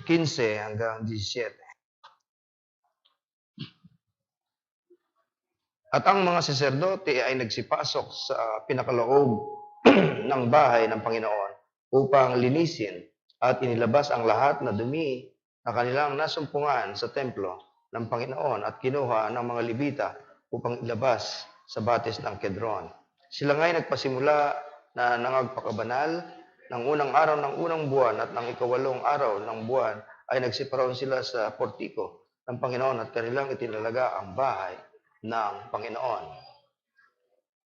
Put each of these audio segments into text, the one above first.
15 hanggang 17. At ang mga saserdote ay nagsipasok sa pinakaloob ng bahay ng Panginoon upang linisin at inilabas ang lahat na dumi na kanilang nasumpungan sa templo ng Panginoon at kinuha ng mga Levita upang ilabas sa batis ng Kedron. Sila nga'y nagpasimula na nangagpakabanal ng unang araw ng unang buwan at ng ikawalong araw ng buwan ay nagsiparoon sila sa portiko ng Panginoon at kanilang itinalaga ang bahay ng Panginoon.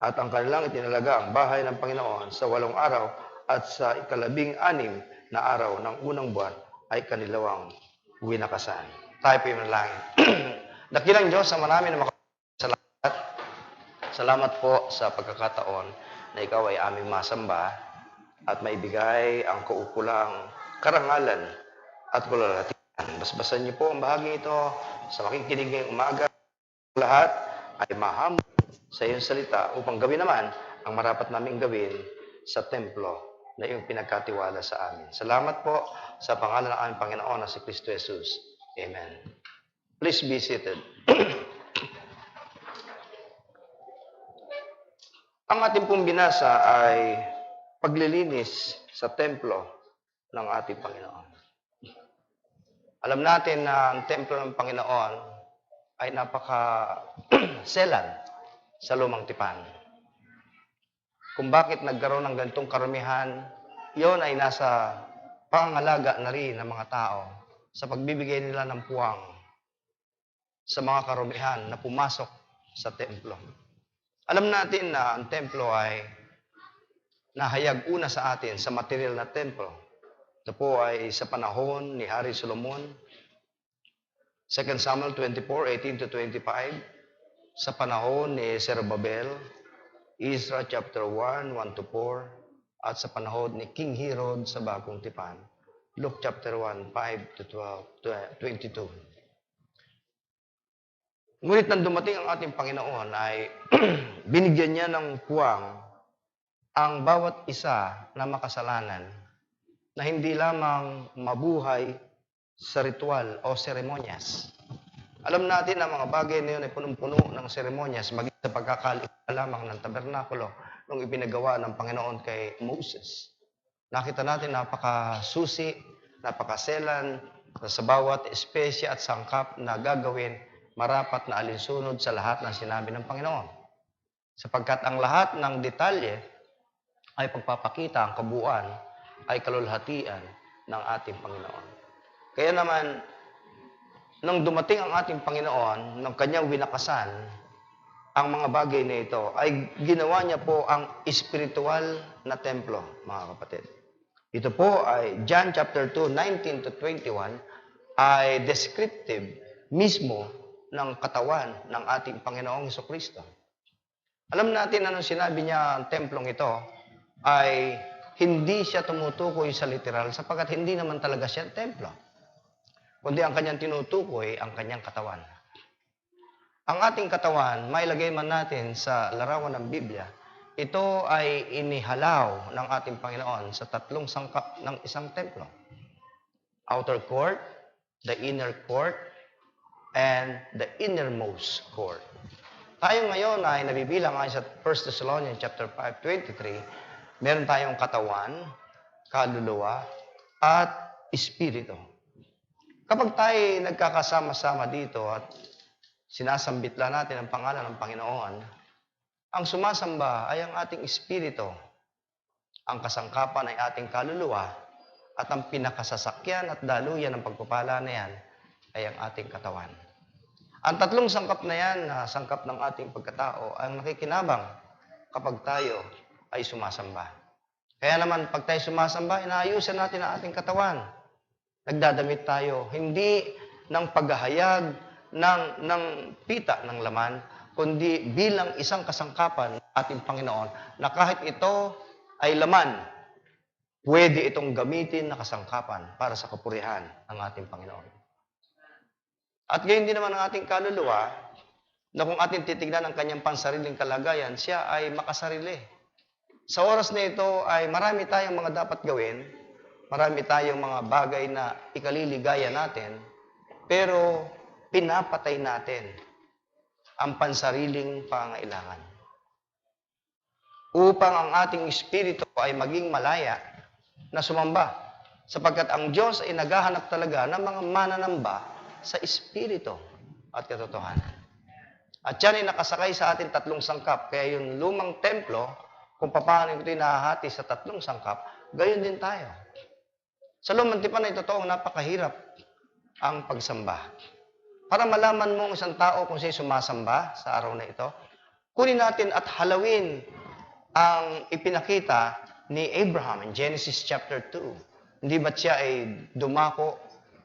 At ang kanilang itinalaga ang bahay ng Panginoon sa 8 araw at sa 16 na araw ng unang buwan ay kanilawang winakasan. Tayo po yung manalangin. Dakilang Diyos, sa marami na makasalamat. Salamat po sa pagkakataon na ikaw ay aming masamba at maibigay ang kaukulang karangalan at kalalatian. Basbasan niyo po ang bahagi ito sa makikinig ngayong umaga. Lahat ay mahamon sa iyong salita upang gawin naman ang marapat naming gawin sa templo na iyong pinagkatiwala sa amin. Salamat po sa pangalan ng aming Panginoon na si Kristo Jesus. Amen. Please be seated. Ang ating pong binasa ay paglilinis sa templo ng ating Panginoon. Alam natin na ang templo ng Panginoon ay napaka-selan sa lumang tipan. Kung bakit nagkaroon ng ganitong karamihan, yon ay nasa pangangalaga na rin ng mga tao sa pagbibigay nila ng puwang sa mga karamihan na pumasok sa templo. Alam natin na ang templo ay nahayag una sa atin sa material na templo. Ito po ay sa panahon ni Hari Solomon, 2 Samuel 24:18-25, sa panahon ni Zerubbabel, Ezra chapter 1:1-4, at sa panahon ni King Herod sa Bagong Tipan, Luke chapter 1:5-22. Ngunit nang dumating ang ating Panginoon ay binigyan niya ng puwang ang bawat isa na makasalanan na hindi lamang mabuhay sa ritual o seremonyas. Alam natin na mga bagay na yun ay punong-puno ng seremonyas maging sa pagkakalikha lamang ng tabernakulo nung ipinagawa ng Panginoon kay Moses. Nakita natin napakasusi, napakaselan na sa bawat espesya at sangkap na gagawin marapat na alinsunod sa lahat ng sinabi ng Panginoon. Sapagkat ang lahat ng detalye ay pagpapakita ang kabuuan ay kalulhatian ng ating Panginoon. Kaya naman, nang dumating ang ating Panginoon, ng kanyang winakasan, ang mga bagay na ito, ay ginawa niya po ang espiritual na templo, mga kapatid. Ito po ay John chapter 2, 19-21, ay descriptive mismo ng katawan ng ating Panginoong Jesucristo. Alam natin na nung sinabi niya ang templong ito, ay hindi siya tumutukoy sa literal sapagkat hindi naman talaga siya templo. Kundi ang kanyang tinutukoy ang kanyang katawan. Ang ating katawan, mailagay man natin sa larawan ng Biblia, ito ay inihalaw ng ating Panginoon sa 3 sangkap ng isang templo. Outer court, the inner court, and the innermost court. Tayo ngayon ay nabibilang ayon sa 1 Thessalonians chapter 5:23, meron tayong katawan, kaluluwa, at espiritu. Kapag tayo nagkakasama-sama dito at sinasambit lang natin ang pangalan ng Panginoon, ang sumasamba ay ang ating espiritu, ang kasangkapan ay ating kaluluwa, at ang pinakasasakyan at daluyan ng pagpapala na yan ay ang ating katawan. Ang 3 sangkap na yan, na sangkap ng ating pagkatao, ang nakikinabang kapag tayo ay sumasamba. Kaya naman, pag tayo sumasamba, inaayusan natin ang ating katawan. Nagdadamit tayo, hindi ng paghahayag ng pita ng laman, kundi bilang isang kasangkapan ng ating Panginoon na kahit ito ay laman, pwede itong gamitin na kasangkapan para sa kapurihan ng ating Panginoon. At gayon din naman ang ating kaluluwa, na kung ating titignan ang kanyang pansariling kalagayan, siya ay makasarili. Sa oras na ito ay marami tayong mga dapat gawin, Marami tayong mga bagay na ikaliligaya natin, pero pinapatay natin ang pansariling pangailangan. Upang ang ating espiritu ay maging malaya na sumamba. Sapagkat ang Diyos ay naghahanap talaga ng mga mananamba sa espiritu at katotohanan. At yan ay nakasakay sa ating tatlong sangkap. Kaya yung lumang templo, kung paano ito nahahati sa tatlong sangkap, gayon din tayo. Sa lumang tipan ay totoong napakahirap ang pagsamba. Para malaman mo ang isang tao kung siya sumasamba sa araw na ito, kunin natin at halawin ang ipinakita ni Abraham in Genesis chapter 2. Hindi ba't siya ay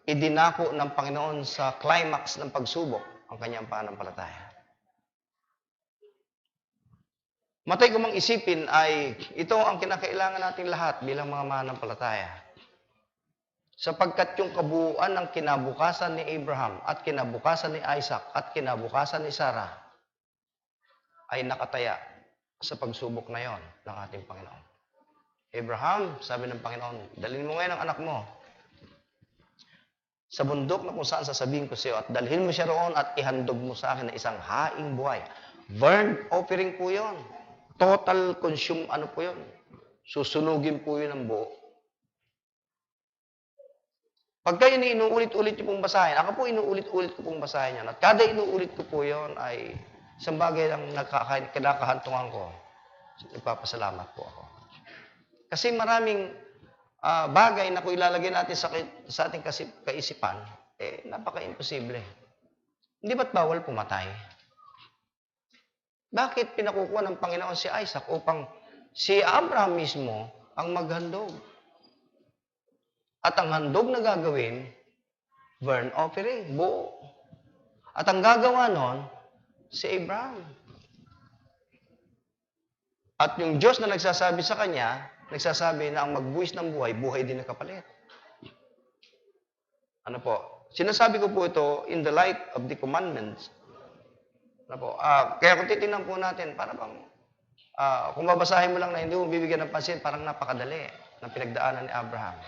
idinako ng Panginoon sa climax ng pagsubok ang kanyang pananampalataya? Matay ko mang isipin ay ito ang kinakailangan natin lahat bilang mga mananampalataya. Sapagkat yung kabuuan ng kinabukasan ni Abraham at kinabukasan ni Isaac at kinabukasan ni Sarah ay nakataya sa pagsubok na yon ng ating Panginoon. Abraham, sabi ng Panginoon, dalhin mo ngayon ang anak mo sa bundok na kung saan sasabihin ko sa iyo at dalhin mo siya roon at ihandog mo sa akin na isang haing buhay. Burnt offering po yon. Total consume, po yun? Susunugin po yun ang buo. Pagka yun inuulit-ulit ko pong basahin, ako po inuulit-ulit ko pong basahin yan. At kada inuulit ko po yun ay isang bagay lang kinakahantungan ko. Nagpapasalamat po ako. Kasi maraming bagay na kung ilalagay natin sa ating kaisipan, napaka-imposible. Hindi ba't bawal pumatay? Bakit pinakukuha ng Panginoon si Isaac upang si Abraham mismo ang maghandog? At ang handog na gagawin, burnt offering, buo. At ang gagawa nun, si Abraham. At yung Diyos na nagsasabi sa kanya, nagsasabi na ang magbuwis ng buhay, buhay din na kapalit. Ano po? Sinasabi ko po ito in the light of the commandments. Kaya kung titingnan po natin, para bang, kung babasahin mo lang na hindi mo bibigyan ng pansin, parang napakadali ng pinagdaanan ni Abraham.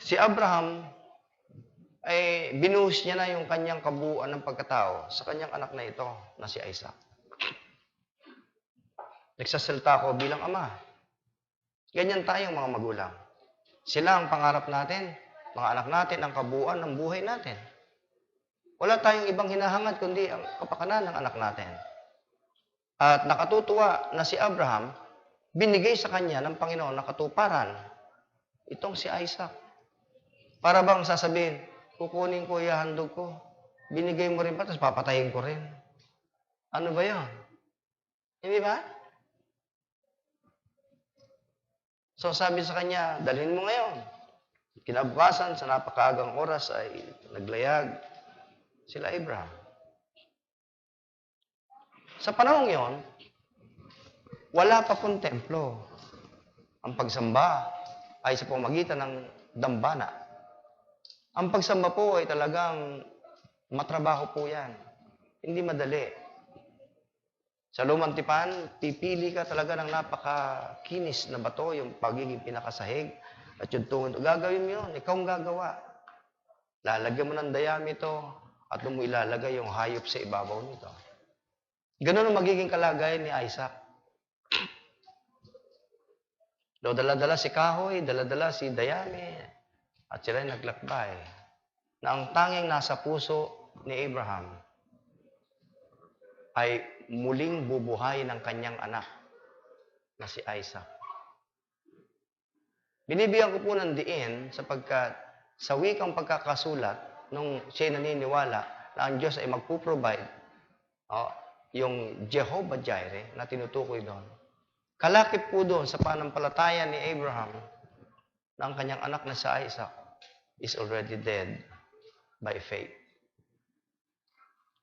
Si Abraham, ay binuhos niya na yung kanyang kabuuan ng pagkatao sa kanyang anak na ito, na si Isaac. Nagsasalita ko bilang ama. Ganyan tayong mga magulang. Sila ang pangarap natin, mga anak natin, ang kabuuan ng buhay natin. Wala tayong ibang hinahangad kundi ang kapakanan ng anak natin. At nakatutuwa na si Abraham, binigay sa kanya ng Panginoon na katuparan itong si Isaac. Para bang sasabihin, kukunin ko, ihahandog ko. Binigay mo rin pa, tapos papatayin ko rin. Ano ba yun? Hindi ba? So sabi sa kanya, dalhin mo ngayon. Kinabukasan, sa napakaagang oras ay naglayag sila Abraham. Sa panahong yon, wala pa pong templo. Ang pagsamba ay sa pamamagitan ng dambana. Ang pagsamba po ay talagang matrabaho po yan. Hindi madali. Sa lumang tipan, pipili ka talaga ng napakakinis na bato, yung pagiging pinakasahig, at yung tungod. Gagawin mo yun, ikaw ang gagawa. Lalagyan mo ng diameter, at mo ilalagay yung hayop sa ibabaw nito. Ganun ang magiging kalagayan ni Isaac. Dala-dala si kahoy, dala-dala si dayami, at sila ay naglakbay. Na ang tanging nasa puso ni Abraham ay muling bubuhay ng kanyang anak na si Isaac. Binibigyan ko po ng diin sapagkat sa wikang pagkakasulat, nung siya naniniwala na ang Diyos ay magpuprovide, yung Jehovah Jireh na tinutukoy doon, kalakip po doon sa panampalataya ni Abraham na ang kanyang anak na si Isaac is already dead by faith.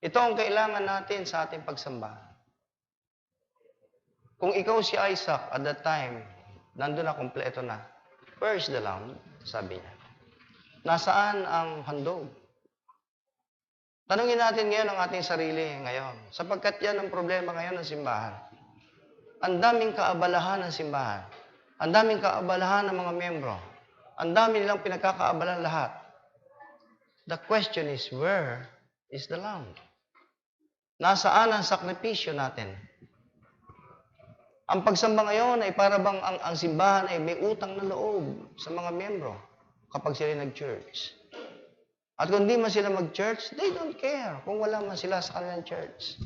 Ito ang kailangan natin sa ating pagsamba. Kung ikaw si Isaac at that time, nandun na, kompleto na. Where's the lamb? Sabi niya. Nasaan ang handog? Tanungin natin ngayon ang ating sarili ngayon. Sapagkat yan ang problema ngayon ng simbahan. Ang daming kaabalahan ng simbahan. Ang daming kaabalahan ng mga miyembro. Ang dami nilang pinagkakaabalan lahat. The question is, where is the lamb? Nasaan ang sakripisyo natin? Ang pagsamba ngayon ay para bang ang simbahan ay may utang na loob sa mga miyembro kapag sila nag-church. At kung di man sila mag-church, they don't care kung wala man sila sa kanilang church.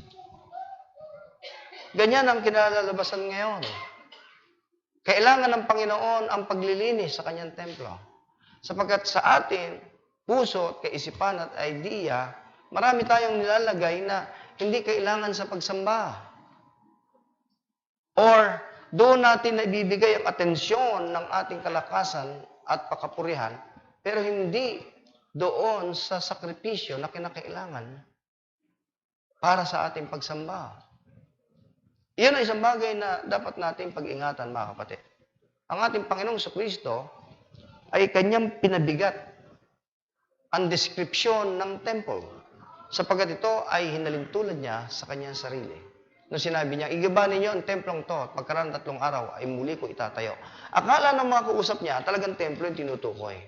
Ganyan ang kinalalabasan ngayon. Kailangan ng Panginoon ang paglilinis sa kanyang templo. Sapagkat sa atin, puso at kaisipan at idea, marami tayong nilalagay na hindi kailangan sa pagsamba. Or doon natin naibibigay ang atensyon ng ating kalakasan at pakapurihan, pero hindi doon sa sakripisyo na kinakailangan para sa ating pagsamba. Iyan ay isang bagay na dapat nating pag-ingatan, mga kapatid. Ang ating Panginoong Jesucristo ay kanyang pinabigat ang deskripsyon ng temple, sapagkat ito ay hinalintulad niya sa kanyang sarili. Nung sinabi niya, igaba ninyo ang templong to at pagkaraan 3 araw ay muli ko itatayo. Akala ng mga kausap niya, talagang templo yung tinutukoy.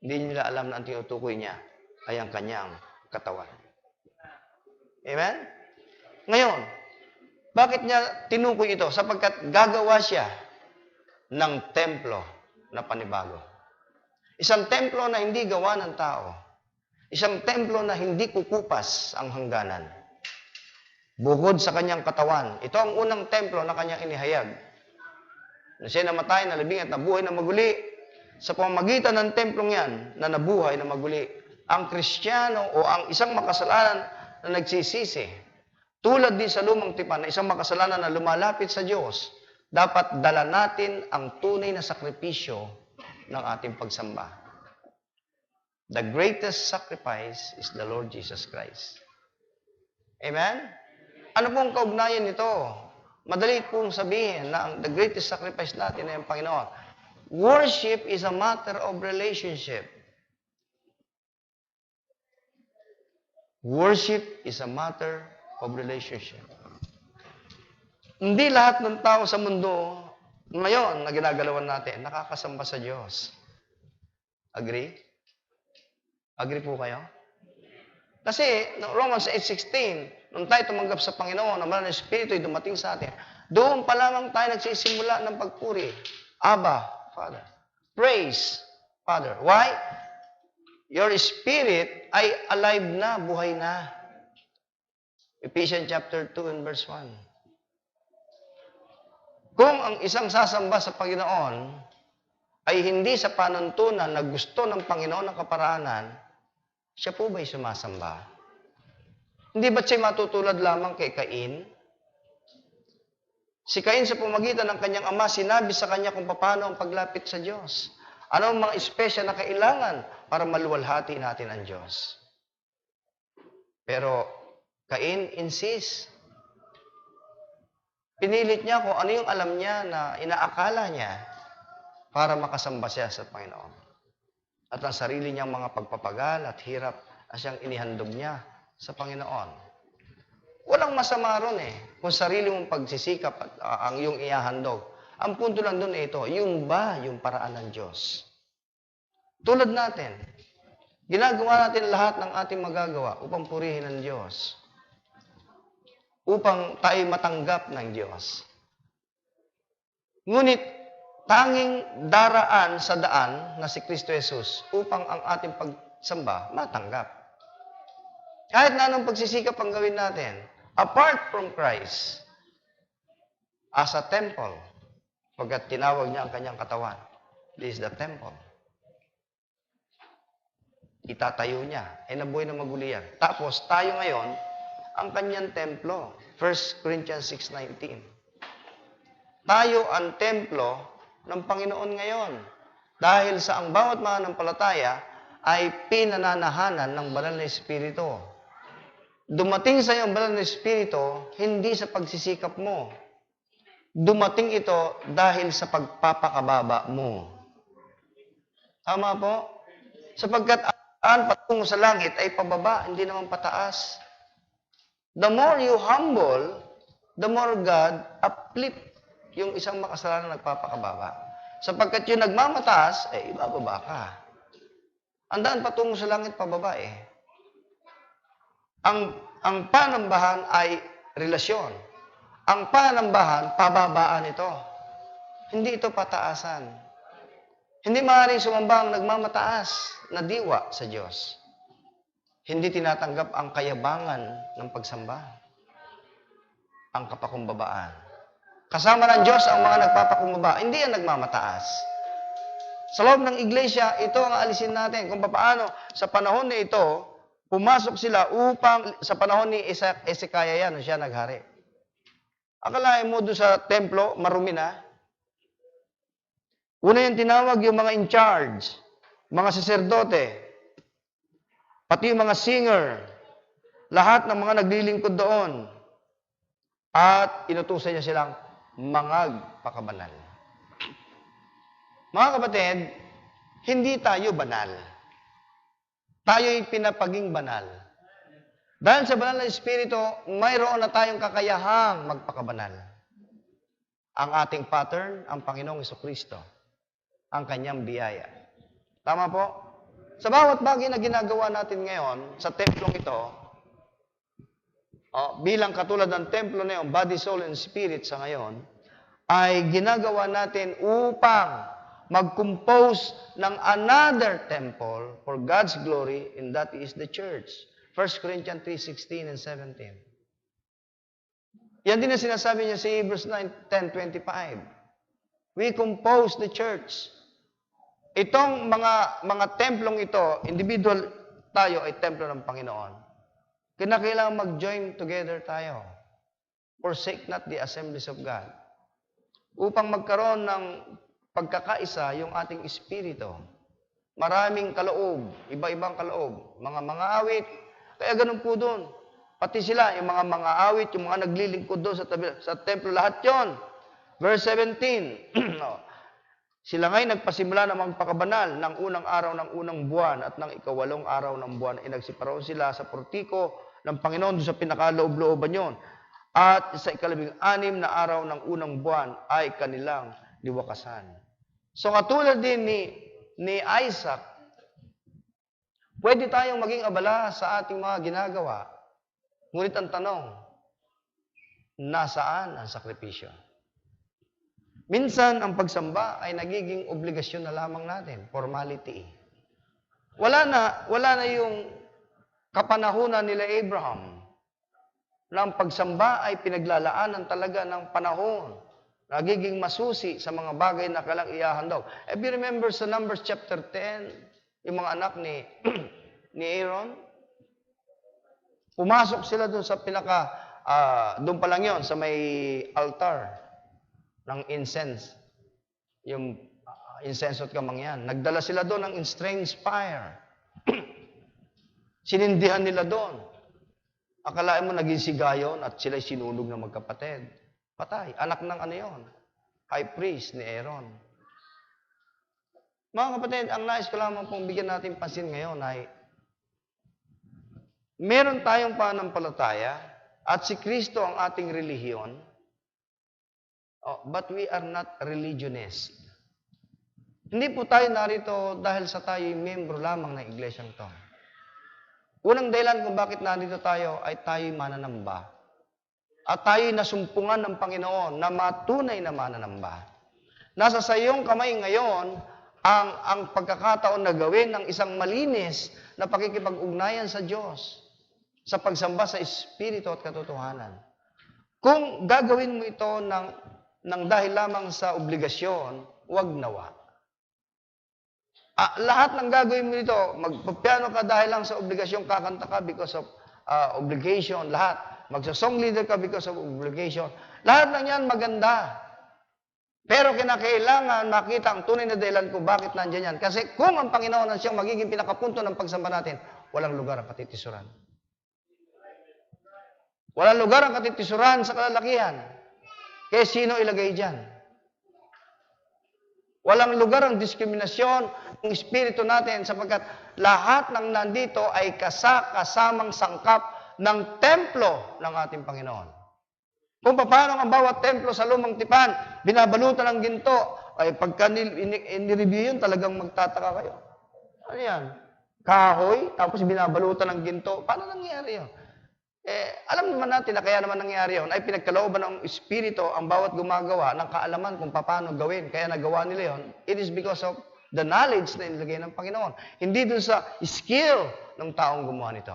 Hindi nila alam na ang tinutukoy niya ay ang kanyang katawan. Amen? Ngayon, bakit niya tinukoy ito? Sapagkat gagawa siya ng templo na panibago. Isang templo na hindi gawa ng tao. Isang templo na hindi kukupas ang hangganan. Bukod sa kanyang katawan. Ito ang unang templo na kanyang inihayag. Na siya namatay, nalibing at nabuhay na maguli. Sa pamamagitan ng templong yan, na nabuhay na maguli, ang Kristiyano o ang isang makasalanan na nagsisisi, tulad din sa lumang tipan na isang makasalanan na lumalapit sa Diyos, dapat dala natin ang tunay na sakripisyo ng ating pagsamba. The greatest sacrifice is the Lord Jesus Christ. Amen? Ano pong kaugnayan nito? Madali pong sabihin na the greatest sacrifice natin ay ang Panginoon. Worship is a matter of relationship. Worship is a matter of relationship. Hindi lahat ng tao sa mundo ngayon na ginagalawan natin nakakasamba sa Diyos. Agree? Agree po kayo? Kasi no, Romans 8:16, nung tayo tumanggap sa Panginoon, ang banal na Espiritu ay dumating sa atin, doon pa lamang tayo nagsisimula ng pagpuri. Abba, Father. Praise, Father. Why? Your spirit ay alive na, buhay na. Ephesians chapter 2 and verse 1. Kung ang isang sasamba sa Panginoon ay hindi sa panuntunan na gusto ng Panginoon ng kaparaanan, siya po ba'y sumasamba? Hindi ba't siya matutulad lamang kay Cain? Si Cain sa pamagitan ng kanyang ama, sinabi sa kanya kung paano ang paglapit sa Diyos. Ano ang mga espesyal na kailangan para maluwalhati natin ang Diyos? Pero Cain insist. Pinilit niya kung ano yung alam niya na inaakala niya para makasamba siya sa Panginoon. At ang sarili niyang mga pagpapagal at hirap na siyang inihandog niya sa Panginoon. Walang masama ron kung sarili mong pagsisikap at ang iyong ihahandog. Ang punto lang doon ito, yung ba yung paraan ng Diyos? Tulad natin, ginagawa natin lahat ng ating magagawa upang purihin ang Diyos. Upang tayo matanggap ng Diyos. Ngunit, tanging daraan sa daan na si Kristo Jesus upang ang ating pagsamba matanggap. Kahit na anong pagsisikap ang gawin natin, apart from Christ, as a temple, pagkat tinawag niya ang kanyang katawan, this is the temple. Itatayo niya, ay nabuhay na maguli yan. Tapos, tayo ngayon, ang kanyang templo. 1 Corinthians 6:19. Tayo ang templo ng Panginoon ngayon. Dahil sa ang bawat mananampalataya ay pinananahanan ng banal na Espiritu. Dumating sa iyo ang banal na Espiritu, hindi sa pagsisikap mo. Dumating ito dahil sa pagpapakababa mo. Tama po? Sapagkat ang patungo sa langit ay pababa, hindi naman pataas. The more you humble, the more God uplift yung isang makasalanan nagpapakababa. Sapagkat yung nagmamataas, ibababa ka. Ang daan patungo sa langit pababa eh. Ang panambahan ay relasyon. Ang panambahan, pababaan ito. Hindi ito pataasan. Hindi maaaring sumamba ang nagmamataas na diwa sa Diyos. Hindi tinatanggap ang kayabangan ng pagsamba. Ang kapakumbabaan. Kasama ng Diyos ang mga nagpapakumbaba, hindi ang nagmamataas. Sa loob ng iglesia, ito ang alisin natin. Kung paano sa panahon na ito, pumasok sila upang, sa panahon ni Ezekiah yan, siya naghari. Akalain mo doon sa templo, marumi na. Una yung tinawag yung mga in charge, mga saserdote, pati yung mga singer, lahat ng mga naglilingkod doon. At inutusan niya silang mangagpakabanal. Mga kapatid, hindi tayo banal. Tayo'y pinapaging banal. Dahil sa banal na Espiritu, mayroon na tayong kakayahang magpakabanal. Ang ating pattern, ang Panginoong Jesucristo. Ang kanyang biyaya. Tama po? Sa bawat bagay na ginagawa natin ngayon, sa templong ito, bilang katulad ng templo na yun, body, soul, and spirit sa ngayon, ay ginagawa natin upang mag-compose ng another temple for God's glory, and that is the church. 1 Corinthians 3:16 and 17. Yan din ang sinasabi niya sa Hebrews 10:25. We compose the church. Itong mga templong ito, individual tayo ay templo ng Panginoon. Kinakailangan mag-join together tayo. Forsake not the assemblies of God. Upang magkaroon ng pagkakaisa yung ating espiritu. Maraming kaloob, iba-ibang kaloob, mga awit. Kaya ganun po doon. Pati sila, yung mga awit, yung mga naglilingkod doon sa templo, lahat yon. Verse 17. Sila nga'y nagpasimula ng magpakabanal ng unang araw ng unang buwan at ng ikawalong araw ng buwan ay nagsiparaon sila sa portiko ng Panginoon doon sa pinakaloob-looban yon. At sa ikalabing-anim na araw ng unang buwan ay kanilang liwakasan. So katulad din ni Isaac, pwede tayong maging abala sa ating mga ginagawa. Ngunit ang tanong, nasaan ang sakripisyo? Minsan, ang pagsamba ay nagiging obligasyon na lamang natin, formality. Wala na yung kapanahunan nila Abraham na ang pagsamba ay pinaglalaanan talaga ng panahon. Nagiging masusi sa mga bagay na kailang iyahandog. If you remember sa Numbers chapter 10, yung mga anak ni Aaron, pumasok sila doon sa doon pa lang yon sa may altar ng incense. Yung incense at kamangyan. Nagdala sila doon ng strange fire. Sinindihan nila doon. Akalain mo naging sigayon at sila'y sinunog ng magkapatid. Patay. Anak ng ano yon? High priest ni Aaron. Mga kapatid, ang nais ko lamang pong bigyan natin pansin ngayon ay meron tayong pananampalataya at si Kristo ang ating relihiyon, but we are not religionists. Hindi po tayo narito dahil sa tayo'y membro lamang ng iglesyang to. Unang dahilan kung bakit nandito tayo ay tayo'y mananamba. At tayo'y nasumpungan ng Panginoon na matunay na mananamba. Nasa sa iyong kamay ngayon ang pagkakataon na gawin ng isang malinis na pakikipag-ugnayan sa Diyos sa pagsamba sa Espiritu at katotohanan. Kung gagawin mo ito ng dahil lamang sa obligasyon, huwag nawa. Lahat ng gagawin mo nito, magpapiano ka dahil lang sa obligasyon, kakanta ka because of obligation, lahat. Magsa-song leader ka because of obligation. Lahat ng yan maganda. Pero kinakailangan makita ang tunay na dahilan kung bakit nandiyan yan. Kasi kung ang Panginoon ang siyang magiging pinakapunto ng pagsamba natin, walang lugar ang katitisuran. Walang lugar ang katitisuran sa kalalakihan. Kaya sino ilagay dyan? Walang lugar ang diskriminasyon ng espiritu natin sapagkat lahat ng nandito ay kasamang sangkap ng templo ng ating Panginoon. Kung paano ang bawat templo sa lumang tipan, binabalutan ng ginto, ay pagka nireview yun, talagang magtataka kayo. Ano yan? Kahoy, tapos binabalutan ng ginto. Paano nangyari yun? Alam naman natin na kaya naman nangyari yun, ay pinagkalooban ng Espiritu ang bawat gumagawa ng kaalaman kung paano gawin. Kaya nagawa nila yun. It is because of the knowledge na inilagay ng Panginoon. Hindi dun sa skill ng taong gumawa nito.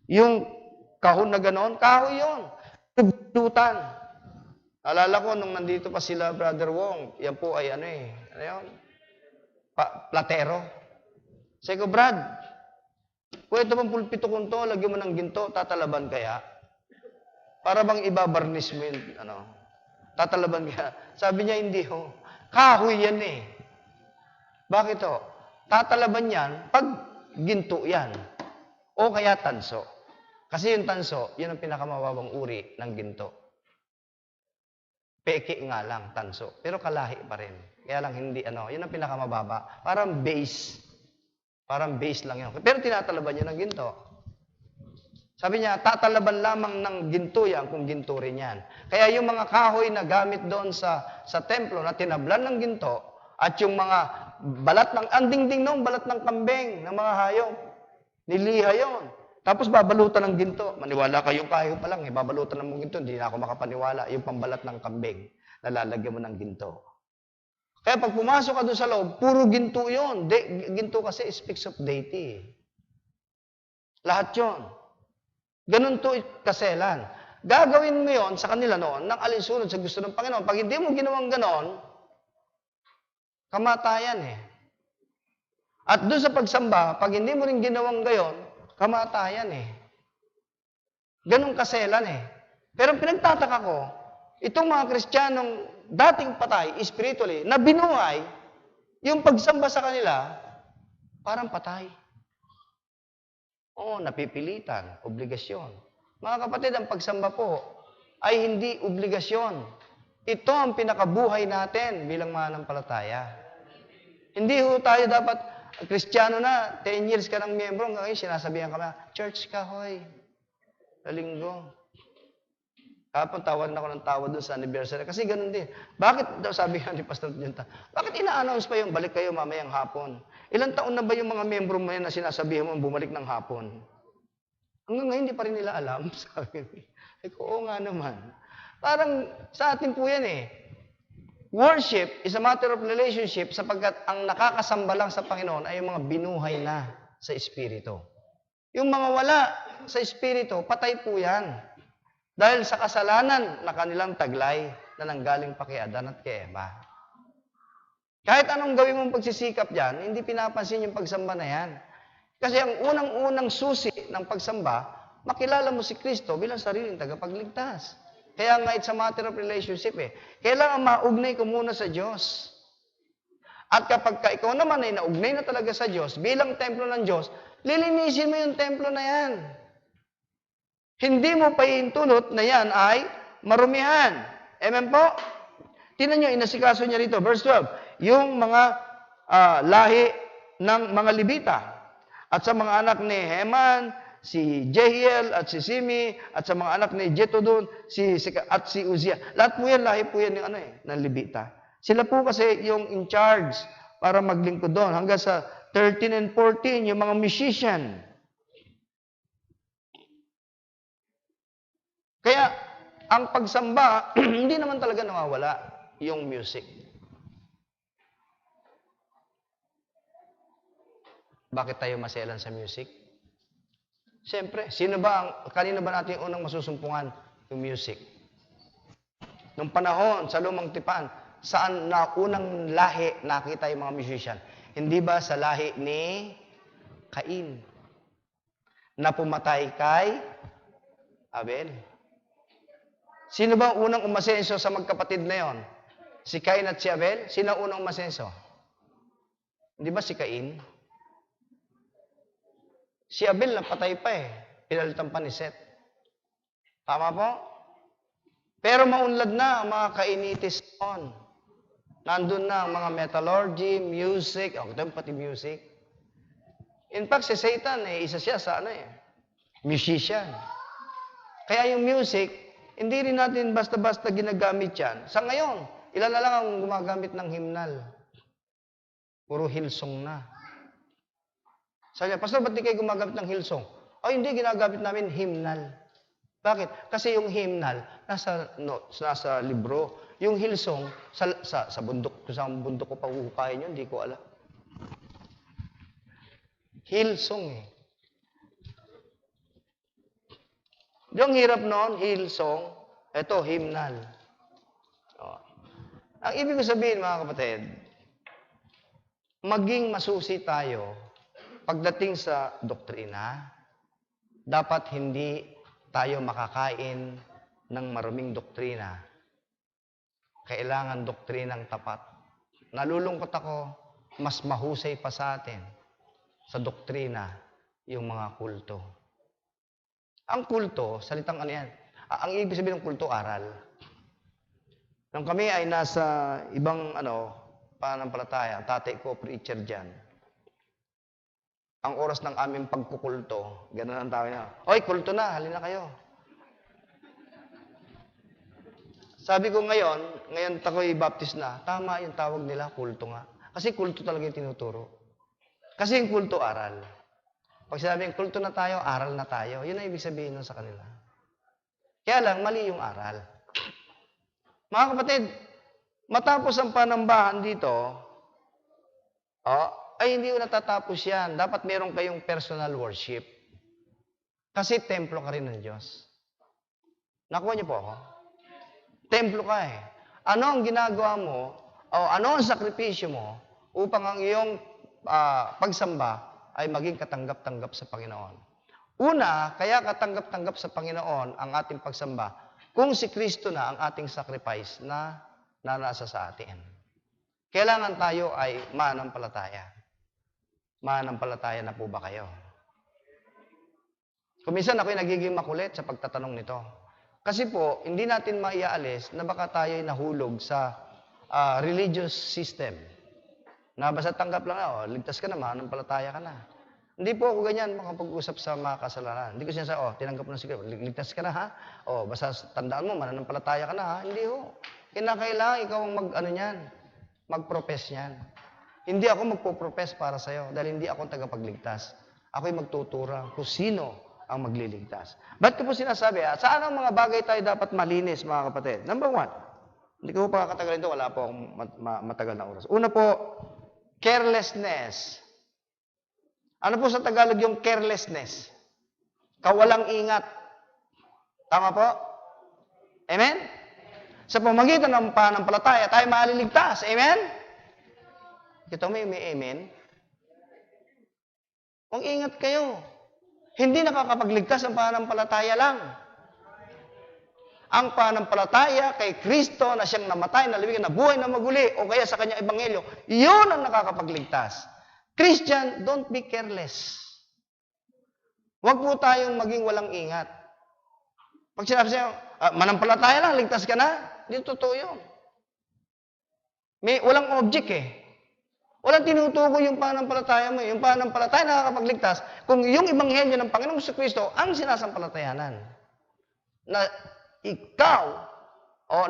Yung kahon na gano'n, kahoy yun. Tutan. Alala ko, nung nandito pa sila, Brother Wong, yan po ay ano yun? Platero. Sabi ko, Brad, kung ito bang pulpito kong to, lagyan mo ng ginto, tatalaban kaya? Para bang ibabarnis mo yun, tatalaban kaya? Sabi niya, hindi ho. Kahoy yan eh. Bakit ho? Tatalaban yan pag ginto yan. O kaya tanso. Kasi yung tanso, yun ang pinakamababang uri ng ginto. Peke nga lang, tanso. Pero kalahi pa rin. Kaya lang hindi, yun ang pinakamababa. Parang base. Parang base lang yun. Pero tinatalaban niya ng ginto. Sabi niya, tatalaban lamang ng ginto yan kung ginto rin yan. Kaya yung mga kahoy na gamit doon sa templo na tinablan ng ginto at yung mga balat ng, ang dingding noon, balat ng kambing, ng mga hayop. Niliha yon. Tapos babalutan ng ginto. Maniwala kayong kahoy pa lang, babalutan ng ginto. Hindi na ako makapaniwala. Yung pambalat ng kambing, nalalagyan mo ng ginto. Kaya pag pumasok ka doon sa loob, puro ginto yun. Ginto kasi speaks of deity. Lahat yun. Ganun to kaselan. Gagawin mo yon sa kanila noon, ng alinsunod sa gusto ng Panginoon. Pag hindi mo ginawang ganon, kamatayan eh. At doon sa pagsamba, pag hindi mo rin ginawang gayon, kamatayan eh. Ganun kaselan eh. Pero pinagtataka ko, itong mga Kristiyanong dating patay, spiritually, na binuhay, yung pagsamba sa kanila, parang patay. Oo, napipilitan, obligasyon. Mga kapatid, ang pagsamba po ay hindi obligasyon. Ito ang pinakabuhay natin bilang mananampalataya. Hindi ho tayo dapat, Kristiyano na, 10 years ka ng miyembro, ngayon sinasabihan ka na, church ka, hoy. Linggo. Kapag tawad na ako ng tawad doon sa anniversary. Kasi ganun din. Bakit daw sabi nga ni Pastor Junta, bakit ina-announce pa yung balik kayo mamayang hapon? Ilang taon na ba yung mga miyembro mo yan na sinasabihan mo bumalik ng hapon? Hanggang ngayon, hindi pa rin nila alam. Sabi ko, oo nga naman. Parang sa atin po yan eh. Worship is a matter of relationship sapagkat ang nakakasamba lang sa Panginoon ay yung mga binuhay na sa Espiritu. Yung mga wala sa Espiritu, patay po yan. Dahil sa kasalanan na kanilang taglay na nanggaling pa kay Adan at kay Eva. Kahit anong gawin mong pagsisikap dyan, hindi pinapansin yung pagsamba na yan. Kasi ang unang-unang susi ng pagsamba, makilala mo si Kristo bilang sariling tagapagligtas. Kaya nga it's a matter of relationship eh. Kailangan maugnay ko muna sa Diyos. At kapag ikaw naman ay naugnay na talaga sa Diyos, bilang templo ng Diyos, lilinisin mo yung templo na yan. Hindi mo pa iintulot na yan ay marumihan. Amen po? Tingnan nyo, inasikaso niya rito, verse 12, yung mga lahi ng mga Libita. At sa mga anak ni Heman, si Jehiel at si Simi, at sa mga anak ni Jetudun, at si Uzziah. Lahat po yan, lahi po yan ng Libita. Sila po kasi yung in charge para maglingkod doon. Hanggang sa 13 and 14, yung mga musician. Kaya, ang pagsamba, hindi naman talaga nawawala yung music. Bakit tayo maselan sa music? Siyempre, kanino ba natin unang masusumpungan yung music? Nung panahon, sa lumang tipan, saan na unang lahi nakita yung mga musician? Hindi ba sa lahi ni Cain? Na pumatay kay Abel? Sino ba unang umasenso sa magkapatid na yon? Si Cain at si Abel? Sino unang umasenso? Hindi ba si Cain? Si Abel napatay pa eh. Pinalitan pa ni Seth. Tama po? Pero maunlad na ang mga kainitis noon. Nandun na ang mga metallurgy, music, pati music. In fact, si Satan isa siya sa musician. Kaya yung music, hindi rin natin basta-basta ginagamit yan. Sa ngayon, ilan na lang ang gumagamit ng himnal. Puro Hillsong na. Sabi niya, Pastor, ba't di kayo gumagamit ng Hillsong? Ay, hindi, ginagamit namin himnal. Bakit? Kasi yung himnal, nasa libro. Yung Hillsong, sa bundok, kung saan bundok ko pahuhukayin yun, hindi ko alam. Hillsong eh. Yung hirap noon, Hillsong, ito, himnal. O. Ang ibig ko sabihin, mga kapatid, maging masusi tayo pagdating sa doktrina, dapat hindi tayo makakain ng maruming doktrina. Kailangan doktrinang tapat. Nalulungkot ako, mas mahusay pa sa atin sa doktrina yung mga kulto. Ang kulto, salitang ano yan? Ang ibig sabihin ng kulto, aral. Nung kami ay nasa ibang pananampalataya, tatay ko, preacher dyan. Ang oras ng aming pagkukulto, gano'n ang tawag niya. Oy, kulto na, halina kayo. Sabi ko ngayon ako'y baptist na, tama yung tawag nila, kulto nga. Kasi kulto talaga yung tinuturo. Kasi yung kulto, aral. Pag sinabing kulto na tayo, aral na tayo, yun ang ibig sabihin nun sa kanila. Kaya lang, mali yung aral. Mga kapatid, matapos ang panambahan dito, ay hindi ko natatapos yan. Dapat meron kayong personal worship. Kasi templo ka rin ng Diyos. Nakuha niyo po ako? Templo ka eh. Ano ang ginagawa mo, o ano ang sakripisyo mo, upang ang iyong pagsamba ay maging katanggap-tanggap sa Panginoon. Una, kaya katanggap-tanggap sa Panginoon ang ating pagsamba, kung si Kristo na ang ating sacrifice na nasa sa atin. Kailangan tayo ay mananampalataya. Mananampalataya na po ba kayo? Kuminsan ako'y nagiging makulit sa pagtatanong nito. Kasi po, hindi natin maiaalis na baka tayo'y nahulog sa religious system. Na basta tanggap lang na, ligtas ka na, mananampalataya ka na. Hindi po ako ganyan makapag-usap sa mga kasalanan. Hindi ko sinasabi, tinanggap mo na siguro, ligtas ka na ha? Basta tandaan mo, mananampalataya ka na ha? Hindi ho. Kinakailangan ikaw ang mag-profess niyan. Hindi ako magpo-profess para sa'yo dahil hindi ako tagapagligtas. Ako'y magtutura kung sino ang magliligtas. Ba't ko po sinasabi, saan ang mga bagay tayo dapat malinis, mga kapatid? Number 1, hindi ko pa katagalin ito, wala po akong matagal na oras. Una po, carelessness. Ano po sa Tagalog yung carelessness? Kawalang ingat. Tama po? Amen? Sa pamagitan ng pananampalataya, tayo maliligtas. Amen? Ito may amen. Kung ingat kayo. Hindi nakakapagligtas ang pananampalataya lang. Ang pananampalataya kay Kristo na siyang namatay, nalibing, nabuhay na maguli, o kaya sa kanyang ebanghelyo, iyon ang nakakapagligtas. Christian, don't be careless. Huwag po tayong maging walang ingat. Pag sinabi sa'yo, manampalataya lang, ligtas ka na, hindi totoo yun. Walang object eh. Walang tinutukoy yung pananampalataya mo. Yung pananampalataya nakakapagligtas kung yung ebanghelyo ng Panginoong Kristo ang sinasampalatayanan. Na ikaw,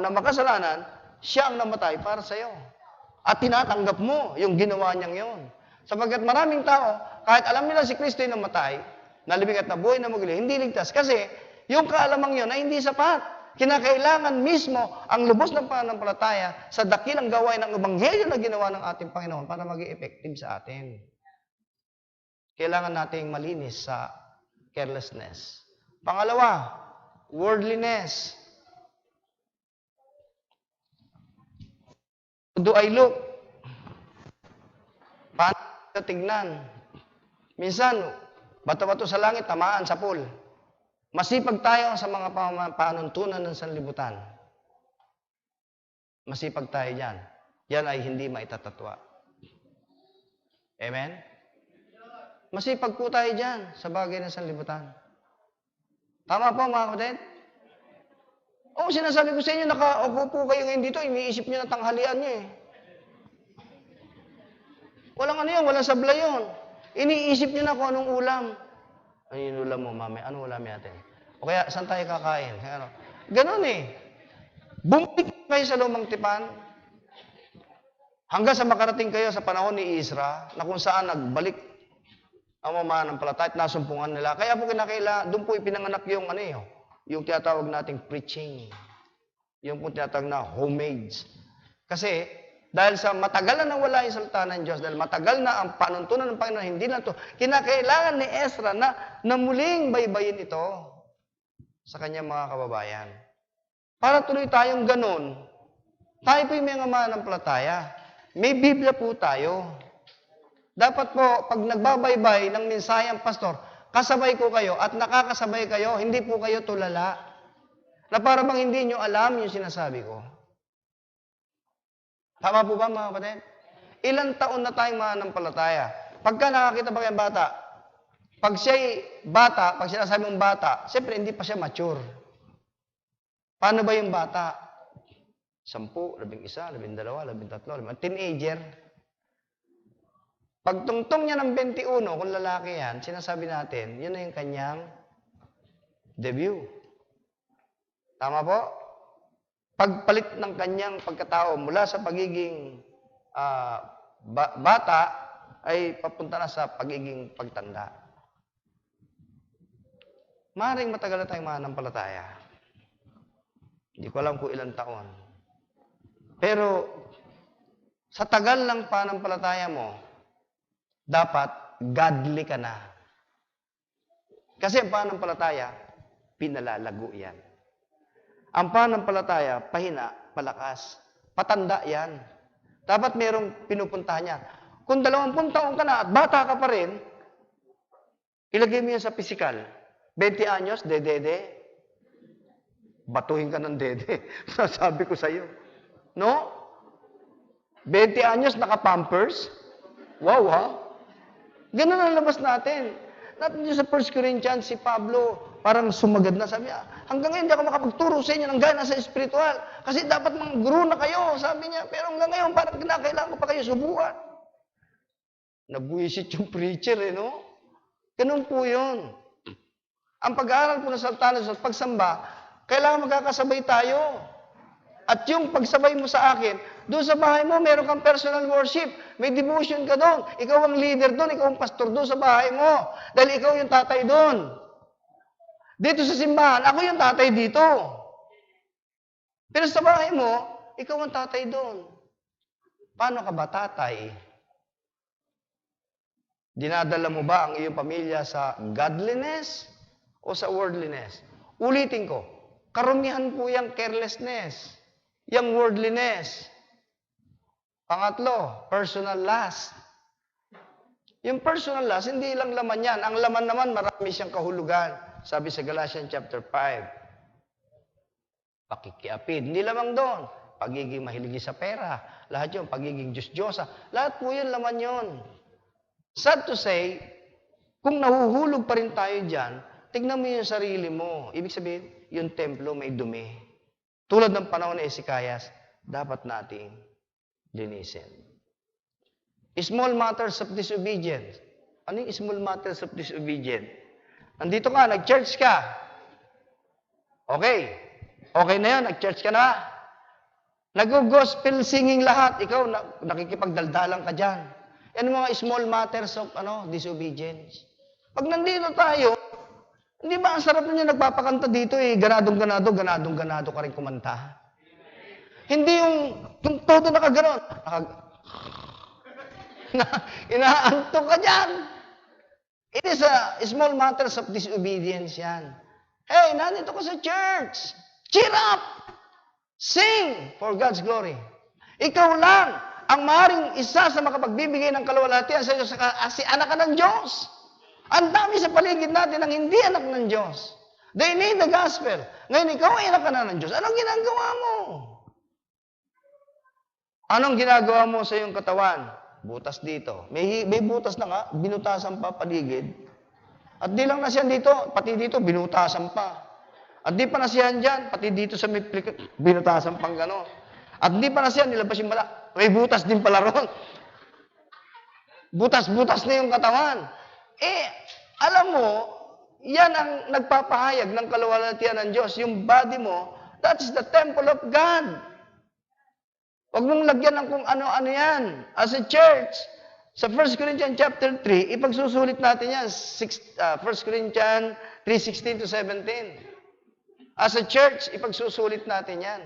na makasalanan, siya ang namatay para sa iyo. At tinatanggap mo yung ginawa niyang yon. Sapagkat maraming tao, kahit alam nila si Kristo ay namatay, nalibing at nabuhay na maguli, hindi ligtas. Kasi yung kaalamang yon ay hindi sapat. Kinakailangan mismo ang lubos ng pananampalataya sa dakilang gawain ng ebanghelyo na ginawa ng ating Panginoon para maging effective sa atin. Kailangan nating malinis sa carelessness. Pangalawa, worldliness. Do I look? Paano tignan? Minsan, bato-bato sa langit, tamaan sa pool. Masipag tayo sa mga panuntunan ng sanlibutan. Masipag tayo dyan. Yan ay hindi maitatatwa. Amen? Masipag po tayo dyan sa bagay ng sanlibutan. Tama po mga kapatid? Sinasabi ko sa inyo, nakaupo po kayo ngayon dito, iniisip nyo na tanghalian nyo eh. Walang walang sablay yun. Iniisip nyo na kung anong ulam. Ano yung ulam mo, mami? Anong ulam natin? O kaya, saan tayo kakain? Ganon eh. Bumalik kayo sa lumang tipan. Hanggang sa makarating kayo sa panahon ni Isra, na kung saan nagbalik ang mamanampalataya at nasumpungan nila. Kaya po doon po ipinanganak yung yung tinatawag nating preaching. Yung po tinatawag na homage. Kasi, dahil sa matagal na nawala yung salita ng Diyos, dahil matagal na ang panuntunan ng Panginoon, hindi na ito, kinakailangan ni Ezra na muling baybayin ito sa kanyang mga kababayan. Para tuloy tayong ganun, tayo po yung mga mananampalataya. May Biblia po tayo. Dapat po, pag nagbabaybay ng mensaheng pastor, kasabay ko kayo at nakakasabay kayo, hindi po kayo tulala. Na para bang hindi nyo alam yung sinasabi ko. Tama po ba mga kapatid? Ilang taon na tayong mananampalataya. Pagka nakakita ba kayong bata, pag siya'y bata, pag sinasabi mong bata, siyempre hindi pa siya mature. Paano ba yung bata? 10, 11, 12, 13, teenager. Pagtungtong niya ng 21, kung lalaki yan, sinasabi natin, yun na yung kanyang debut. Tama po? Pagpalit ng kanyang pagkatao mula sa pagiging bata, ay papunta na sa pagiging pagtanda. Maaaring matagal na tayong mananampalataya. Hindi ko alam kung ilang taon. Pero, sa tagal ng pananampalataya mo, dapat godly ka na. Kasi ang pananampalataya, pinalalago yan. Ang pananampalataya, pahina, palakas. Patanda yan. Dapat merong pinupuntahan yan. Kung 20 taon ka na at bata ka pa rin, ilagay mo yan sa pisikal. 20 anyos, dede. Batuhin ka ng dede. Sabi ko sa'yo. No? 20 anyos, naka-pampers. Wow, ha? Ganun ang labas natin. Natin sa 1 Corinthians, si Pablo, parang sumagad na. Sabi niya, hanggang ngayon, hindi ako makapagturo sa inyo ng gana sa espiritual. Kasi dapat mga guru na kayo, sabi niya. Pero hanggang ngayon, parang kinakailangan ko pa kayo subukan. Nabuisit yung preacher, no? Ganun po yun. Ang pag-aaral po ng salita ng pagsamba, kailangan magkakasabay tayo. At yung pagsabay mo sa akin, doon sa bahay mo, meron kang personal worship. May devotion ka doon. Ikaw ang leader doon. Ikaw ang pastor doon sa bahay mo. Dahil ikaw yung tatay doon. Dito sa simbahan, ako yung tatay dito. Pero sa bahay mo, ikaw ang tatay doon. Paano ka ba tatay? Dinadala mo ba ang iyong pamilya sa godliness o sa worldliness? Ulitin ko, karumihan po yung carelessness. Yung worldliness. Pangatlo, personal lust. Yung personal lust, hindi lang laman yan. Ang laman naman, marami siyang kahulugan. Sabi sa Galatians chapter 5. Pakikiapid. Hindi lamang doon. Pagiging mahiligi sa pera. Lahat yun. Pagiging Diyos-Diyosa. Lahat po yun, laman yun. Sad to say, kung nahuhulog pa rin tayo dyan, tignan mo yung sarili mo. Ibig sabihin, yung templo may dumi. Tulad ng panahon ni Ezekias, dapat nating linisin. Small matters of disobedience. Ano yung small matters of disobedience? Nandito ka, nag-church ka. Okay. Okay na yun, nag-church ka na. Nag-gospel singing lahat. Ikaw, nakikipagdaldalan ka dyan. Yan mga small matters of disobedience. Pag nandito tayo, hindi ba ang sarap na niya nagpapakanta dito ganadong-ganado ka rin kumanta. Hindi yung todo nakaganon. Inaantok ka dyan. It is a small matters of disobedience yan. Hey, nandito ka sa church. Cheer up! Sing for God's glory. Ikaw lang ang maaaring isa sa makapagbibigay ng kaluwalhatian sa iyo si anak ka ng Diyos. Ang dami sa paligid natin ang hindi anak ng Diyos. They need the gospel. Ngayon, ikaw ay anak ka na ng Diyos. Anong ginagawa mo? Anong ginagawa mo sa iyong katawan? Butas dito. May butas na nga, binutasan pa paligid. At di lang nasiyan dito, pati dito, binutasan pa. At di pa nasiyan dyan, pati dito sa binutasan pang gano'n. At di pa nasiyan, nilabas yung bala. May butas din pala ron. Butas-butas na yung katawan. Alam mo, yan ang nagpapahayag ng kaluwalhatian ng Diyos. Yung body mo, That's the temple of God. Huwag mong lagyan ng kung ano-ano yan. As a church, sa 1 Corinthians chapter 3, ipagsusulit natin yan. 1 Corinthians 3:16 to 17. As a church, ipagsusulit natin yan.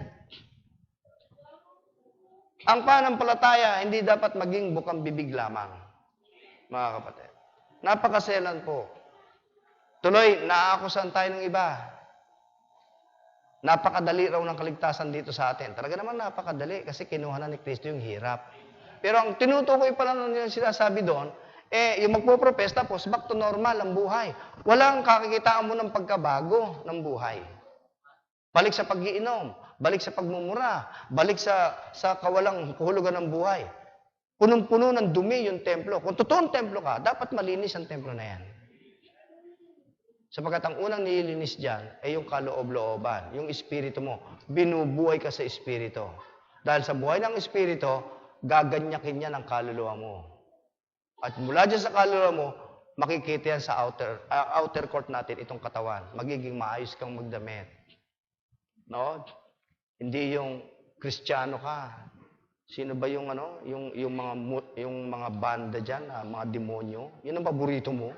Ang pananampalataya, hindi dapat maging bukang bibig lamang, mga kapatid. Napakaselan po. Tuloy, naaakusan tayo ng iba. Napakadali raw ng kaligtasan dito sa atin. Talaga naman napakadali kasi kinuha na ni Kristo yung hirap. Pero ang tinutukoy pala nung sinasabi doon, yung magpo-profess tapos back to normal ang buhay. Walang kakikitaan mo ng pagkabago ng buhay. Balik sa pag-iinom, balik sa pagmumura, balik sa kawalang kahulugan ng buhay. Punong-puno ng dumi yung templo. Kung totoong templo ka, dapat malinis ang templo na yan. Sapagkat ang unang nililinis dyan ay yung kaloob-looban, yung espiritu mo. Binubuhay ka sa espiritu. Dahil sa buhay ng espiritu, gaganyakin niya ng kaluluwa mo. At mula dyan sa kaluluwa mo, makikita yan sa outer court natin, itong katawan. Magiging maayos kang magdamit. No? Hindi yung Kristiyano ka. Sino ba yung yung mga banda diyan, mga demonyo? Yun ang paborito mo?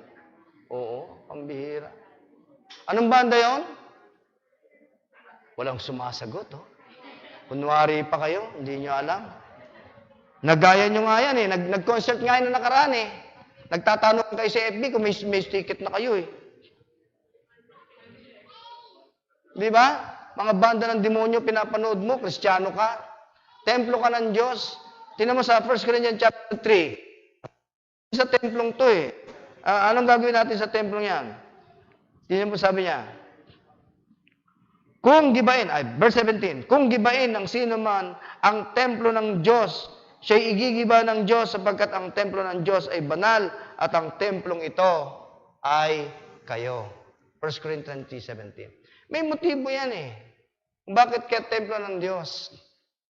Oo, pambihira. Anong banda 'yon? Walang sumasagot, oh. Kunwari pa kayo, hindi niyo alam. Nagaya niyo nga yan eh. Nag-concert nga yan na nakaraan eh. Nagtatanong kayo sa FB kung may ticket na kayo eh. Di ba? Mga banda ng demonyo pinapanood mo, Kristiyano ka, templo ka ng Diyos. Tingnan mo sa 1 Corinthians chapter 3. Sa templong to eh. Anong gagawin natin sa templong yan? Tingnan mo sabi niya. Kung gibain, verse 17, kung gibain ng sino man ang templo ng Diyos, siya'y igigiba ng Diyos sapagkat ang templo ng Diyos ay banal at ang templong ito ay kayo. 1 Corinthians 3:17. May motibo yan eh. Bakit kaya templo ng Diyos?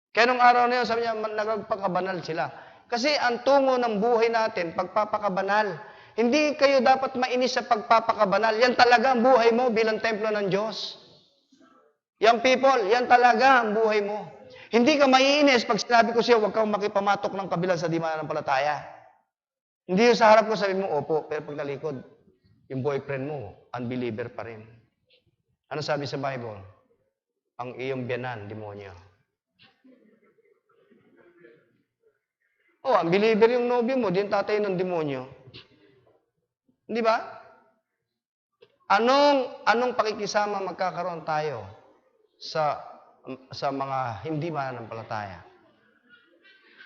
Kaya nung araw na yun, sabi niya, nagpakabanal sila. Kasi ang tungo ng buhay natin, pagpapakabanal. Hindi kayo dapat mainis sa pagpapakabanal. Yan talaga ang buhay mo bilang templo ng Diyos. Young people, yan talaga ang buhay mo. Hindi ka maiinis pag sinabi ko siya, huwag kang makipamatok ng kabilang sa di mananampalataya. Hindi yung sa harap ko sabi mo, opo, pero pag nalikod, yung boyfriend mo, unbeliever pa rin. Ano sabi sa Bible? Ang iyong biyanan, demonyo. Oh, unbeliever yung nobyo mo, di yung tatay ng demonyo. Di ba? Anong pakikisama magkakaroon tayo sa mga hindi mananampalataya?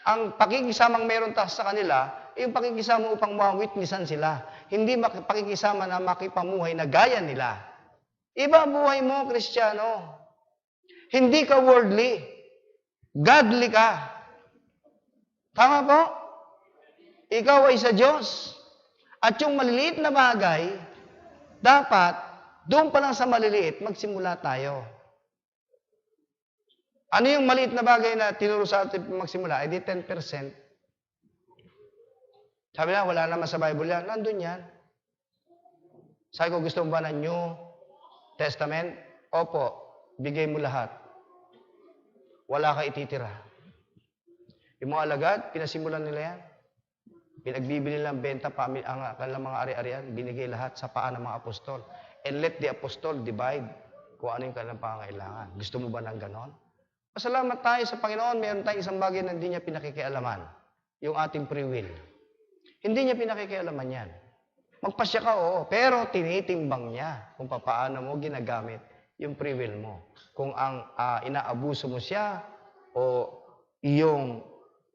Ang pakikisamang meron tayo sa kanila, yung pakikisama upang mawitnessan sila. Hindi pakikisama na makipamuhay na gaya nila. Iba buhay mo, Kristiyano. Hindi ka worldly. Godly ka. Tama po? Ikaw ay sa Diyos. At yung maliliit na bagay, dapat, doon pa lang sa maliliit, magsimula tayo. Ano yung maliit na bagay na tinuro sa atin magsimula? Eh di 10%. Sabi na, wala naman sa Bible yan. Nandun yan. Sabi ko, gusto mo ba ng New Testament? Opo, bigay mo lahat. Wala ka ititira. Yung mga alagad, pinasimulan nila yan. Pinagbibili lang benta ang kanilang mga ari-arian, binigay lahat sa paa ng mga apostol. And let the apostol divide kung ano yung kanilang pangangailangan. Gusto mo ba ng ganon? Pasalamat tayo sa Panginoon, meron tayong isang bagay na hindi niya pinakikialaman. Yung ating free will. Hindi niya pinakikialaman yan. Magpasya ka, oo, pero tinitimbang niya kung paano mo ginagamit yung free will mo. Kung ang inaabuso mo siya o iyong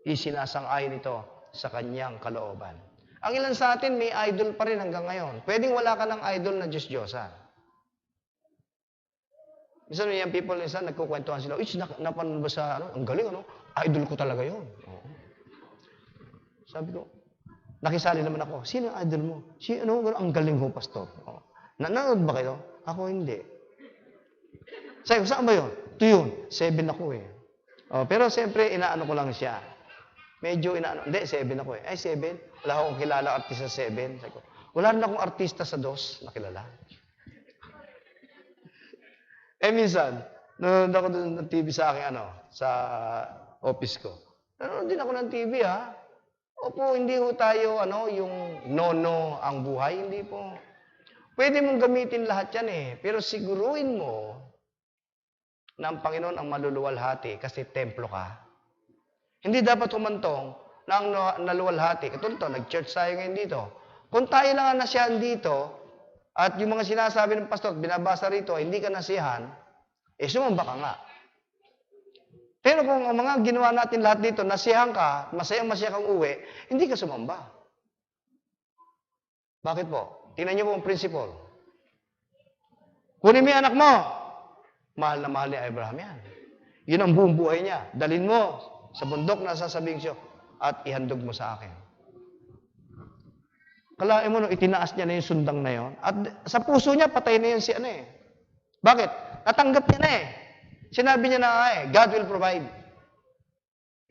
isinasang-ayon ito sa kanyang kalooban. Ang ilan sa atin may idol pa rin hanggang ngayon. Pwedeng wala ka ng idol na Diyos-Diyosan. Minsan may young people, minsan nagkukwentuhan sila, napanood ba sa, ang galing, idol ko talaga yun. Oo. Sabi ko, nakisali naman ako, sino ang idol mo? Ang galing ko, pastor. Oo. Nanonood ba kayo? Ako hindi. Sabi ko, saan ba yun? Ito yun. 7 ako eh. Oh, pero siyempre, inaano ko lang siya. Medyo inaano. Hindi, 7 ako eh. Ay, 7? Wala akong kilala artista sa 7. Sabi ko, wala rin akong artista sa 2 na kilala. Minsan, Nanonood ako doon ng TV sa aking sa office ko. Nanonood din ako ng TV, ha? Opo, hindi ho tayo, yung nono ang buhay. Hindi po. Pwede mong gamitin lahat yan eh. Pero siguruhin mo na ang Panginoon ang maluluwalhati kasi templo ka. Hindi dapat humantong na ang naluwalhati. Katulad to, nag-church tayo ngayon dito. Kung tayo lang ang nasiyahan dito, at yung mga sinasabi ng pastor, binabasa rito, hindi ka nasiyahan, sumamba ka nga. Pero kung ang mga ginawa natin lahat dito, nasiyahan ka, masayang-masaya kang uwi, hindi ka sumamba. Bakit po? Tingnan niyo po ang principle. Kunin mo yung anak mo. Mahal na mahal ni Abraham yan. Yun ang buong buhay niya. Dalhin mo sa bundok na sasabihin siya at ihandog mo sa akin. Kalain mo, itinaas niya na yung sundang na yon. At sa puso niya, patay na yun si Bakit? Natanggap niya na Sinabi niya na God will provide.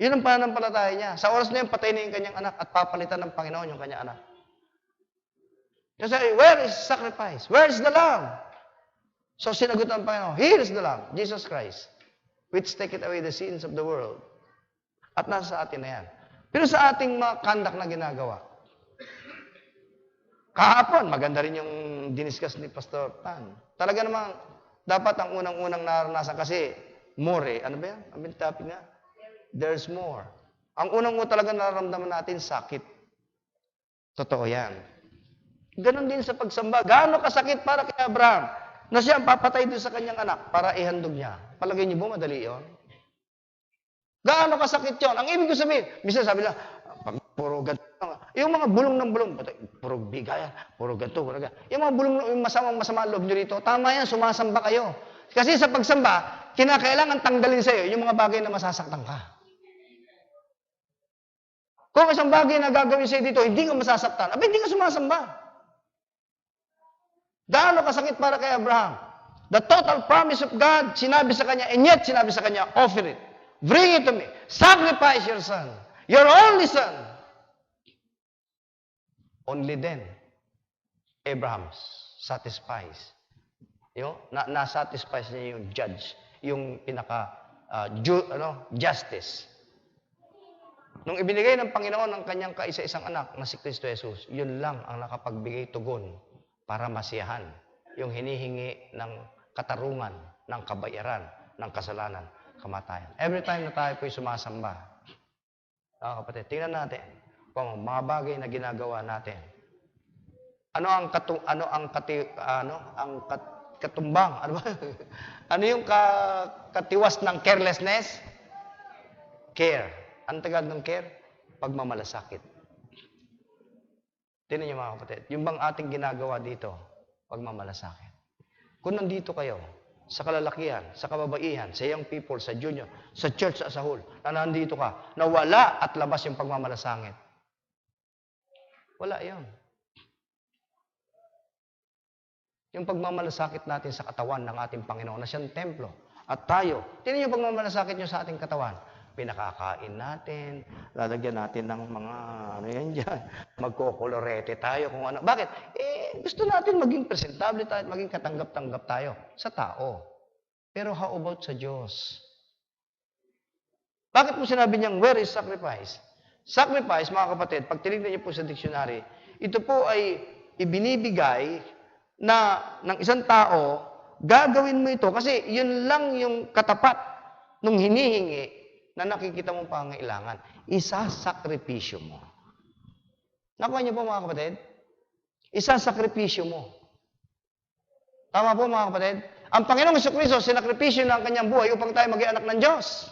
Yun ang pananampalataya niya. Sa oras na yun, patay na yung kanyang anak at papalitan ng Panginoon yung kanyang anak. Kasi, where is sacrifice? Where is the lamb? So, sinagot ng Panginoon, here is the lamb, Jesus Christ, which taketh away the sins of the world. At nasa sa atin na yan. Pero sa ating mga conduct na ginagawa, kahapon, maganda rin yung diniscuss ni Pastor Tan. Talaga namang, dapat ang unang-unang naranasan kasi, more ano ba yan? Ang topic nga? There's more. Ang unang talaga nararamdaman natin, sakit. Totoo yan. Ganon din sa pagsamba. Gaano kasakit para kay Abraham na siya ang papatay din sa kanyang anak para ihandog niya. Palagay niyo ba madali yun? Gaano kasakit yun? Ang ibig ko sabihin, minsan sabi nila, puro ganito. Yung mga bulong ng bulong, puro bigayan, puro ganito, puro ganito. Yung mga bulong, yung masama loob nyo rito, tama yan, sumasamba kayo. Kasi sa pagsamba, kinakailangan tanggalin sa'yo yung mga bagay na masasaktan ka. Kung isang bagay na gagawin sa'yo dito, hindi ka masasaktan, hindi ka sumasamba. Gaano kasakit para kay Abraham? The total promise of God, sinabi sa kanya, and yet sinabi sa kanya, offer it. Bring it to me. Sacrifice your son. Your only son. Only then, Abraham satisfies. Na-satisfies niya yung judge, yung justice. Nung ibinigay ng Panginoon ang kanyang kaisa-isang anak na si Kristo Jesus, yun lang ang nakapagbigay tugon para masiyahan yung hinihingi ng katarungan, ng kabayaran, ng kasalanan, kamatayan. Every time na tayo po'y sumasamba, kapatid, tingnan natin kung mga bagay na ginagawa natin. Ano ang katumbang? Ano ba? Ano yung katiwas ng carelessness? Care. Ang tagad ng care? Pagmamalasakit. Tingnan niyo mga kapatid, yung bang ating ginagawa dito, pagmamalasakit. Kung nandito kayo, sa kalalakihan, sa kababaihan, sa young people, sa junior, sa church as a whole, na nandito ka, na wala at labas yung pagmamalasakit. Wala yun. Yung pagmamalasakit natin sa katawan ng ating Panginoon na siyang templo. At tayo, tingnan yung pagmamalasakit nyo sa ating katawan. Pinakakain natin, lalagyan natin ng mga, magkokolorete tayo kung ano. Bakit? Gusto natin maging presentable tayo, maging katanggap-tanggap tayo sa tao. Pero how about sa Diyos? Bakit mo sinabi niyang, where is sacrifice? Sacrifice, mga kapatid, pag tinignan niyo po sa dictionary, ito po ay ibinibigay na ng isang tao, gagawin mo ito kasi yun lang yung katapat nung hinihingi na nakikita mong pangailangan. Isasakripisyo mo. Nakuha niyo po mga kapatid? Isasakripisyo mo. Tama po mga kapatid? Ang Panginoong Jesucristo, sinakripisyo na ang kanyang buhay upang tayo maging anak ng Diyos.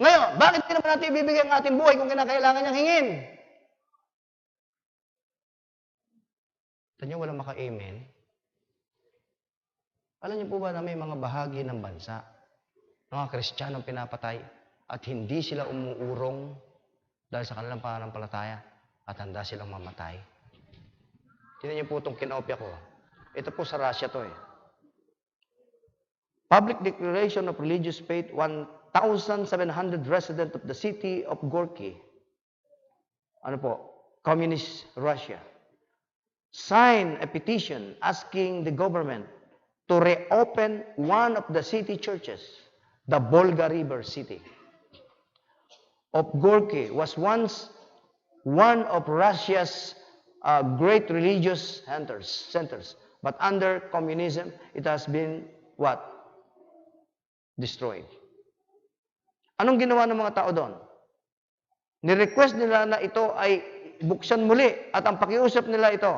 Ngayon, bakit di naman natin ibibigay ang ating buhay kung kinakailangan niyang hingin? Tanyo, walang maka-amen. Alam niyo po ba na may mga bahagi ng bansa, mga Kristiyanong pinapatay, at hindi sila umuurong dahil sa kanilang pananampalataya at handa silang mamatay? Tingnan niyo po itong kinopya ko. Ito po sa Russia to Public Declaration of Religious Faith, 1,700 residents of the city of Gorky. Ano po? Communist Russia. Sign a petition asking the government to reopen one of the city churches, the Volga River city of Gorky was once one of Russia's great religious centers. But under communism, it has been what? Destroyed. Anong ginawa ng mga tao doon? Ni-request nila na ito ay buksan muli at ang pakiusap nila ito.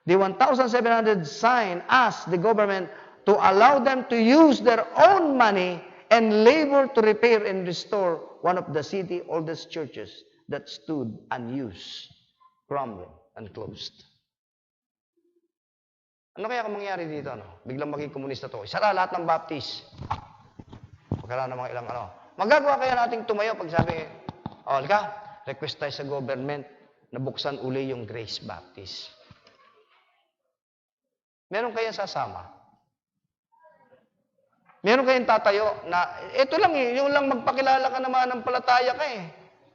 The 1,700 sign asked the government to allow them to use their own money and labor to repair and restore one of the city oldest churches that stood unused, crumbling, and closed. Ano kaya kung mangyari dito? Biglang maging komunista to. Isara lahat ng Baptist. Pagkala ng mga ilang Magagawa kaya nating tumayo pag sabi, request tayo sa government na buksan uli yung Grace Baptist. Meron kayang sasama? Meron kayong tatayo na, ito lang yung lang magpakilala ka naman ng palataya ka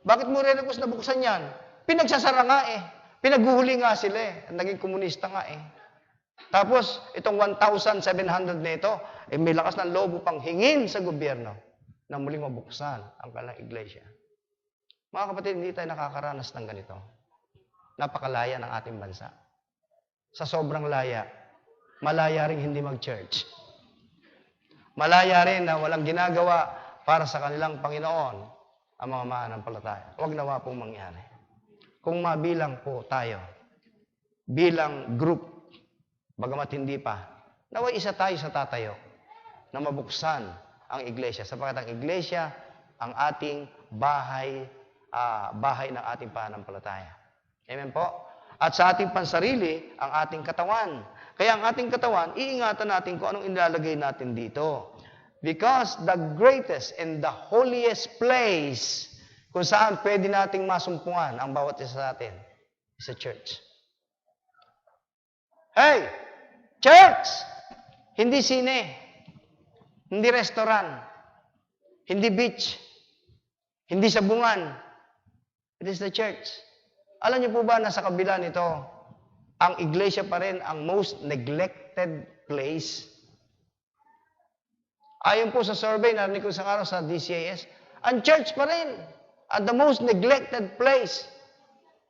Bakit mo re-request na buksan yan? Pinagsasara nga Pinaguhuli nga sila Naging komunista nga Tapos, itong 1,700 na ito, may lakas ng loob upang hingin sa gobyerno na muling mabuksan ang kanilang iglesia. Mga kapatid, hindi tayo nakakaranas ng ganito. Napakalaya ng ating bansa. Sa sobrang laya, malaya rin hindi mag-church. Malaya rin na walang ginagawa para sa kanilang Panginoon ang mga mananampalataya. Huwag nawa pong mangyari. Kung mabilang po tayo, bilang group, bagamat hindi pa, naway isa tayo sa tatayo na mabuksan ang iglesia. Sapagkat ang iglesia, ang ating bahay ng ating pananampalataya. Amen po? At sa ating pansarili, ang ating katawan. Kaya ang ating katawan, iingatan natin kung anong ilalagay natin dito. Because the greatest and the holiest place kung saan pwede nating masumpungan ang bawat isa sa atin is a church. Hey! Church! Hindi sine. Hindi restaurant. Hindi beach. Hindi sabungan. It is the church. Alam niyo po ba na sa kabila nito, ang iglesia pa rin ang most neglected place? Ayon po sa survey na narinig ko isang araw sa DCAS, ang church pa rin at the most neglected place.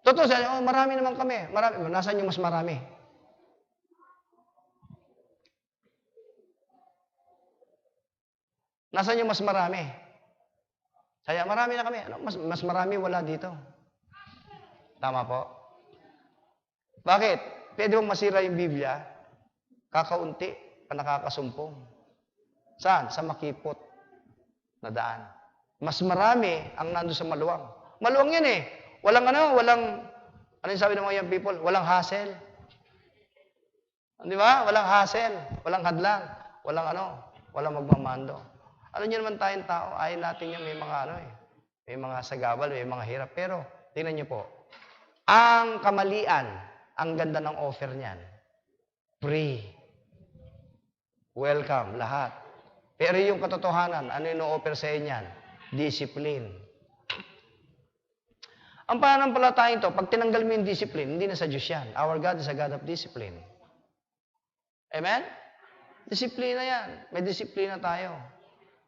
Totoo, marami naman kami. Marami. Nasaan yung mas marami? Nasaan yung mas marami? Kaya marami na kami. Mas marami wala dito. Tama po? Bakit? Pwede bang masira yung Biblia? Kakaunti pa nakakasumpong. Saan? Sa makipot na daan. Mas marami ang nando sa maluwang. Maluwang yan Walang ano yung sabi ng mga young people? Walang hassle. Di ba? Walang hassle. Walang hadlang. Walang magmamando. Ano nyo naman tayong tao? Ayaw natin yan. May mga may mga sagabal, may mga hirap. Pero, tingnan nyo po. Ang kamalian, ang ganda ng offer niyan. Free. Welcome, lahat. Pero yung katotohanan, ano yung offer sa inyan? Discipline. Ang pananampalatayang to, pag tinanggal mo yung discipline, hindi na sa Diyos yan. Our God is a God of discipline. Amen? Disiplina yan. May disiplina tayo.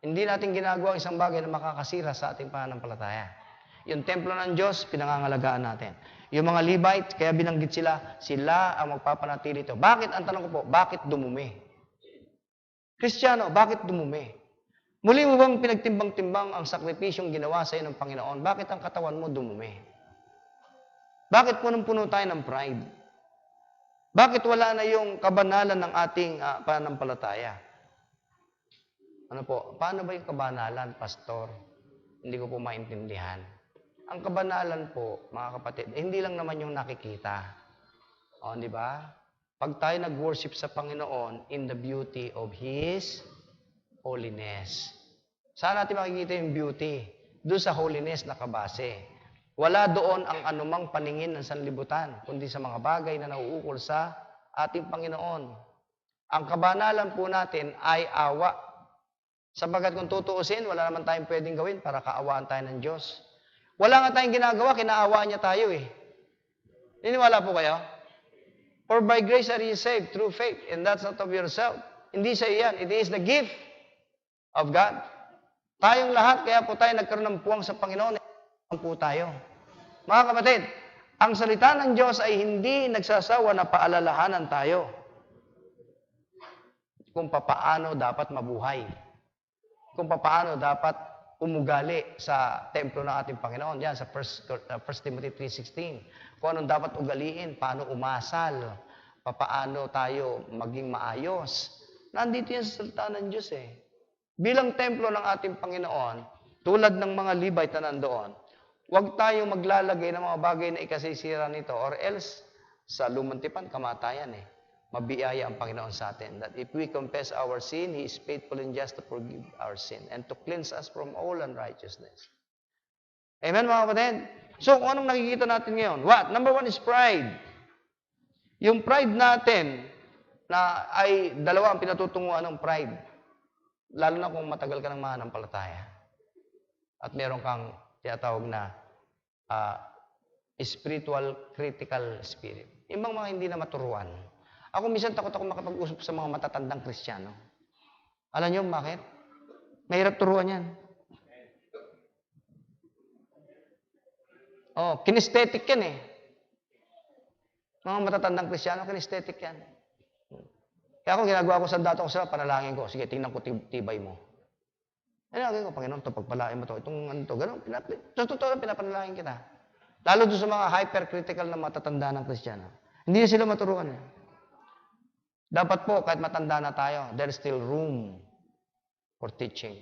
Hindi natin ginagawa ang isang bagay na makakasira sa ating pananampalataya. Yung templo ng Diyos, pinangangalagaan natin. Yung mga Levite, kaya binanggit sila ang magpapanatili ito. Bakit? Ang tanong ko po, bakit dumumi? Kristiyano, bakit dumumi? Muli mo bang pinagtimbang-timbang ang sakripisyong ginawa sa iyo ng Panginoon? Bakit ang katawan mo dumumi? Bakit punong-puno tayo ng pride? Bakit wala na yung kabanalan ng ating pananampalataya? Ano po? Paano ba yung kabanalan, Pastor? Hindi ko po maintindihan. Ang kabanalan po, mga kapatid, hindi lang naman yung nakikita. Di ba? Pag tayo nag-worship sa Panginoon in the beauty of His holiness. Saan natin makikita yung beauty? Doon sa holiness na kabase. Wala doon ang anumang paningin ng sanlibutan, kundi sa mga bagay na nauukol sa ating Panginoon. Ang kabanalan po natin ay awa. Sabagat kung tutuusin, wala naman tayong pwedeng gawin para kaawaan tayo ng Diyos. Wala nga tayong ginagawa, kinaawaan niya tayo Niniwala po kayo? For by grace are you saved through faith, and that's not of yourself. Hindi sa iyan. It is the gift of God. Tayong lahat, kaya po tayo nagkaroon ng puwang sa Panginoon. Ang po tayo. Mga kapatid, ang salita ng Diyos ay hindi nagsasawa na paalalahanan tayo kung papaano dapat mabuhay. Kung papaano dapat umugali sa templo ng ating Panginoon. Yan, sa 1 Timothy 3:16. Kung anong dapat ugaliin, paano umasal, papaano tayo maging maayos. Nandito yan sa salita ng Diyos eh. Bilang templo ng ating Panginoon, tulad ng mga Levite na nandoon, huwag tayong maglalagay ng mga bagay na ikasisira nito or else sa lumang tipan, kamatayan eh. Mabiyaya ang Panginoon sa atin. That if we confess our sin, He is faithful and just to forgive our sin and to cleanse us from all unrighteousness. Amen mga kapatid? So kung anong nakikita natin ngayon? What? Number 1 is pride. Yung pride natin, na ay dalawa ang pinatutunguhan ng pride. Lalo na kung matagal ka ng mananampalataya. At meron kang tinatawag na spiritual critical spirit. Yung mga hindi na maturuan. Ako minsan takot ako makapag-usap sa mga matatandang Kristiyano. Alam niyo bakit? Mahirap turuan yan. Oh, kinesthetic yan eh. Mga matatandang Kristiyano, kinesthetic yan. Kaya ako ginagawa ko sa dato ko sila, panalangin ko. Sige, tingnan ko tibay mo. Ginagawa ko, Panginoon, ito, pagpalain mo ito. Itong ano ito, gano'n. Sa totoo, pinapanalangin kita. Lalo doon sa mga hypercritical na matatanda ng Kristiyano. Hindi na sila maturuan eh. Dapat po, kahit matanda na tayo, there's still room for teaching.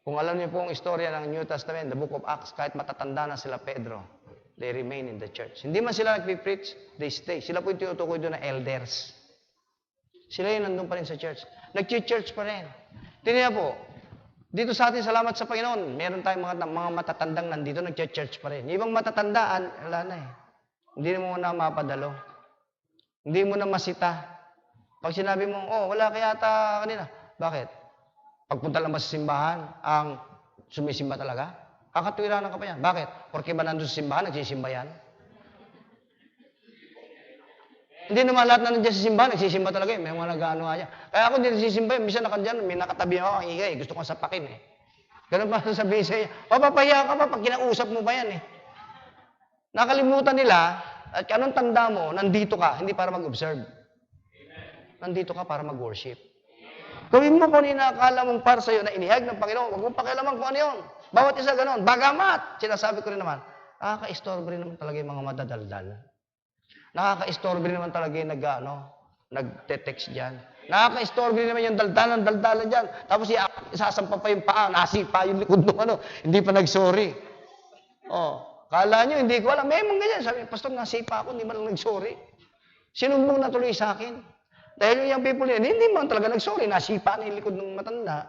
Kung alam niyo po ang istorya ng New Testament, the book of Acts, kahit matatanda na sila Pedro, they remain in the church. Hindi man sila nagpipreach, they stay. Sila po yung tinutukoy doon na elders. Sila yung nandun pa rin sa church. Nag-church pa rin. Tingnan po, dito sa atin, salamat sa Panginoon, meron tayong mga matatandang nandito, nag-church pa rin. Yung ibang matatandaan, wala na eh. Hindi mo na mapadalo. Hindi mo na masita. Pag sinabi mo, oh, wala kaya ata kanina. Bakit? Pagpunta lang ba sa simbahan, ang sumisimba talaga? Kakatwiranan ka pa yan. Bakit? Porque ba nandun sa simbahan, nagsisimba yan? Hindi naman lahat na nandiyan sa simbahan, nagsisimba talaga eh. May mga nag-ano nga niya. Kaya ako hindi nagsisimba eh. Minsan nakandyan, may nakatabi ako, ang ingay. Gusto kong sapakin eh. Ganun pa sasabihin sa iyo. Papapahiya ka pa pag kinausap mo ba yan eh. Nakalimutan nila, at anong tanda mo, nandito ka, hindi para mag-observe. Nandito ka para mag-worship. Gawin mo kung inakala mong para sa'yo na inihag ng Panginoon. Huwag mong pakialaman kung ano yun. Bawat isa ganon. Bagamat, sinasabi ko rin naman, nakaka-istorbo rin naman talaga yung mga madadaldal. Nakaka-istorbo rin naman talaga yung nag-text dyan. Nakaka-istorbo rin naman yung daldalan dyan. Tapos isasampa pa yung paa, nasipa yung likod ng hindi pa nag-sorry. Oh, kala nyo, hindi ko alam. May mga ganyan. Sabi, Pastor, nasipa ako, hindi man lang nag-sorry. Sinumbong na tuloy sa akin. Dahil yung people yan, hindi man talaga nag-sorry. Nasipa na yung likod ng matanda.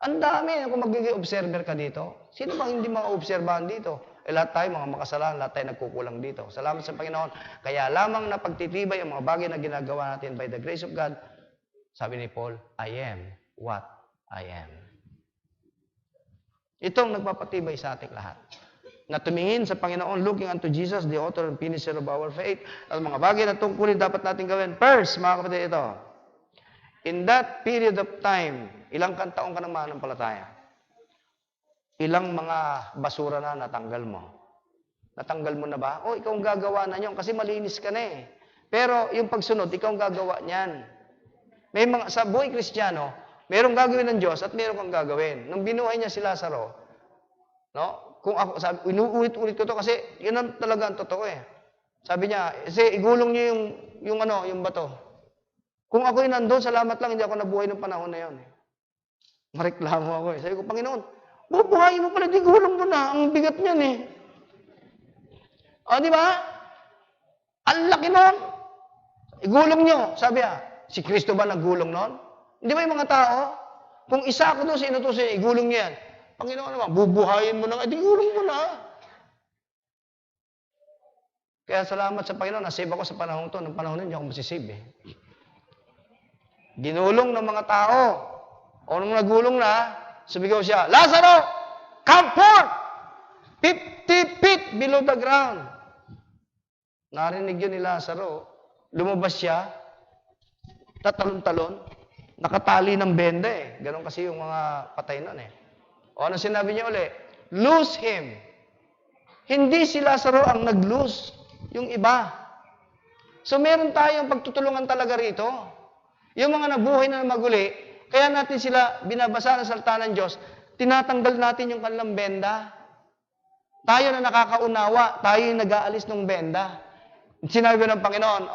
Ang dami. Kung magiging observer ka dito, sino bang hindi ma-obserbahan dito? Lahat tayo, mga makasalanan, lahat tayo nagkukulang dito. Salamat sa Panginoon. Kaya lamang napagtitibay ang mga bagay na ginagawa natin by the grace of God. Sabi ni Paul, I am what I am. Itong nagpapatibay sa ating lahat. Na tumingin sa Panginoon, looking unto Jesus, the author and finisher of our faith. At mga bagay na tungkulin dapat natin gawin. First, mga kapatid, ito. In that period of time, ilang taong ka nang mananampalataya? Ilang mga basura na natanggal mo? Natanggal mo na ba? O, ikaw ang gagawa na yun kasi malinis ka na eh. Pero yung pagsunod, ikaw ang gagawa niyan. May mga, sa buhay Kristiyano, mayroong gagawin ng Diyos at mayroong kang gagawin. Nung binuhay niya si Lazaro, no? Kung ako, sabi, inuulit-ulit ko to kasi yun ang talaga ang totoo eh. Sabi niya, kasi igulong niyo yung bato. Kung ako'y nandun, salamat lang, hindi ako nabuhay ng panahon na yun eh. Mareklamo ako eh. Sabi ko, Panginoon, bubuhayin mo pala, igulong mo na. Ang bigat niyan eh. O, di ba? Ang laki nun. Igulong nyo. Sabi si Kristo ba naggulong nun? Hindi ba yung mga tao? Kung isa ako doon sa inutusin, igulong niya yan. Panginoon naman, bubuhayin mo na. Igulong mo na. Kaya salamat sa Panginoon, nasave ako sa panahon to. Ng panahon hindi ako masisave eh. Ginulong ng mga tao. O nung nagulong na, sumigaw siya, Lazaro, come forth! 50 feet below the ground. Narinig yun ni Lazaro. Lumabas siya. tatalon-talon, nakatali ng benda eh. Ganon kasi yung mga patay nun eh. O ano sinabi niya uli? Lose him. Hindi si Lazaro ang nag-lose, yung iba. So meron tayong pagtutulungan talaga rito. Yung mga nabuhay na maguli, kaya natin sila binabasa ng salita ng Diyos, tinatanggal natin yung kanilang benda. Tayo na nakakaunawa, tayo yung nag-aalis ng benda. Sinabi ng Panginoon,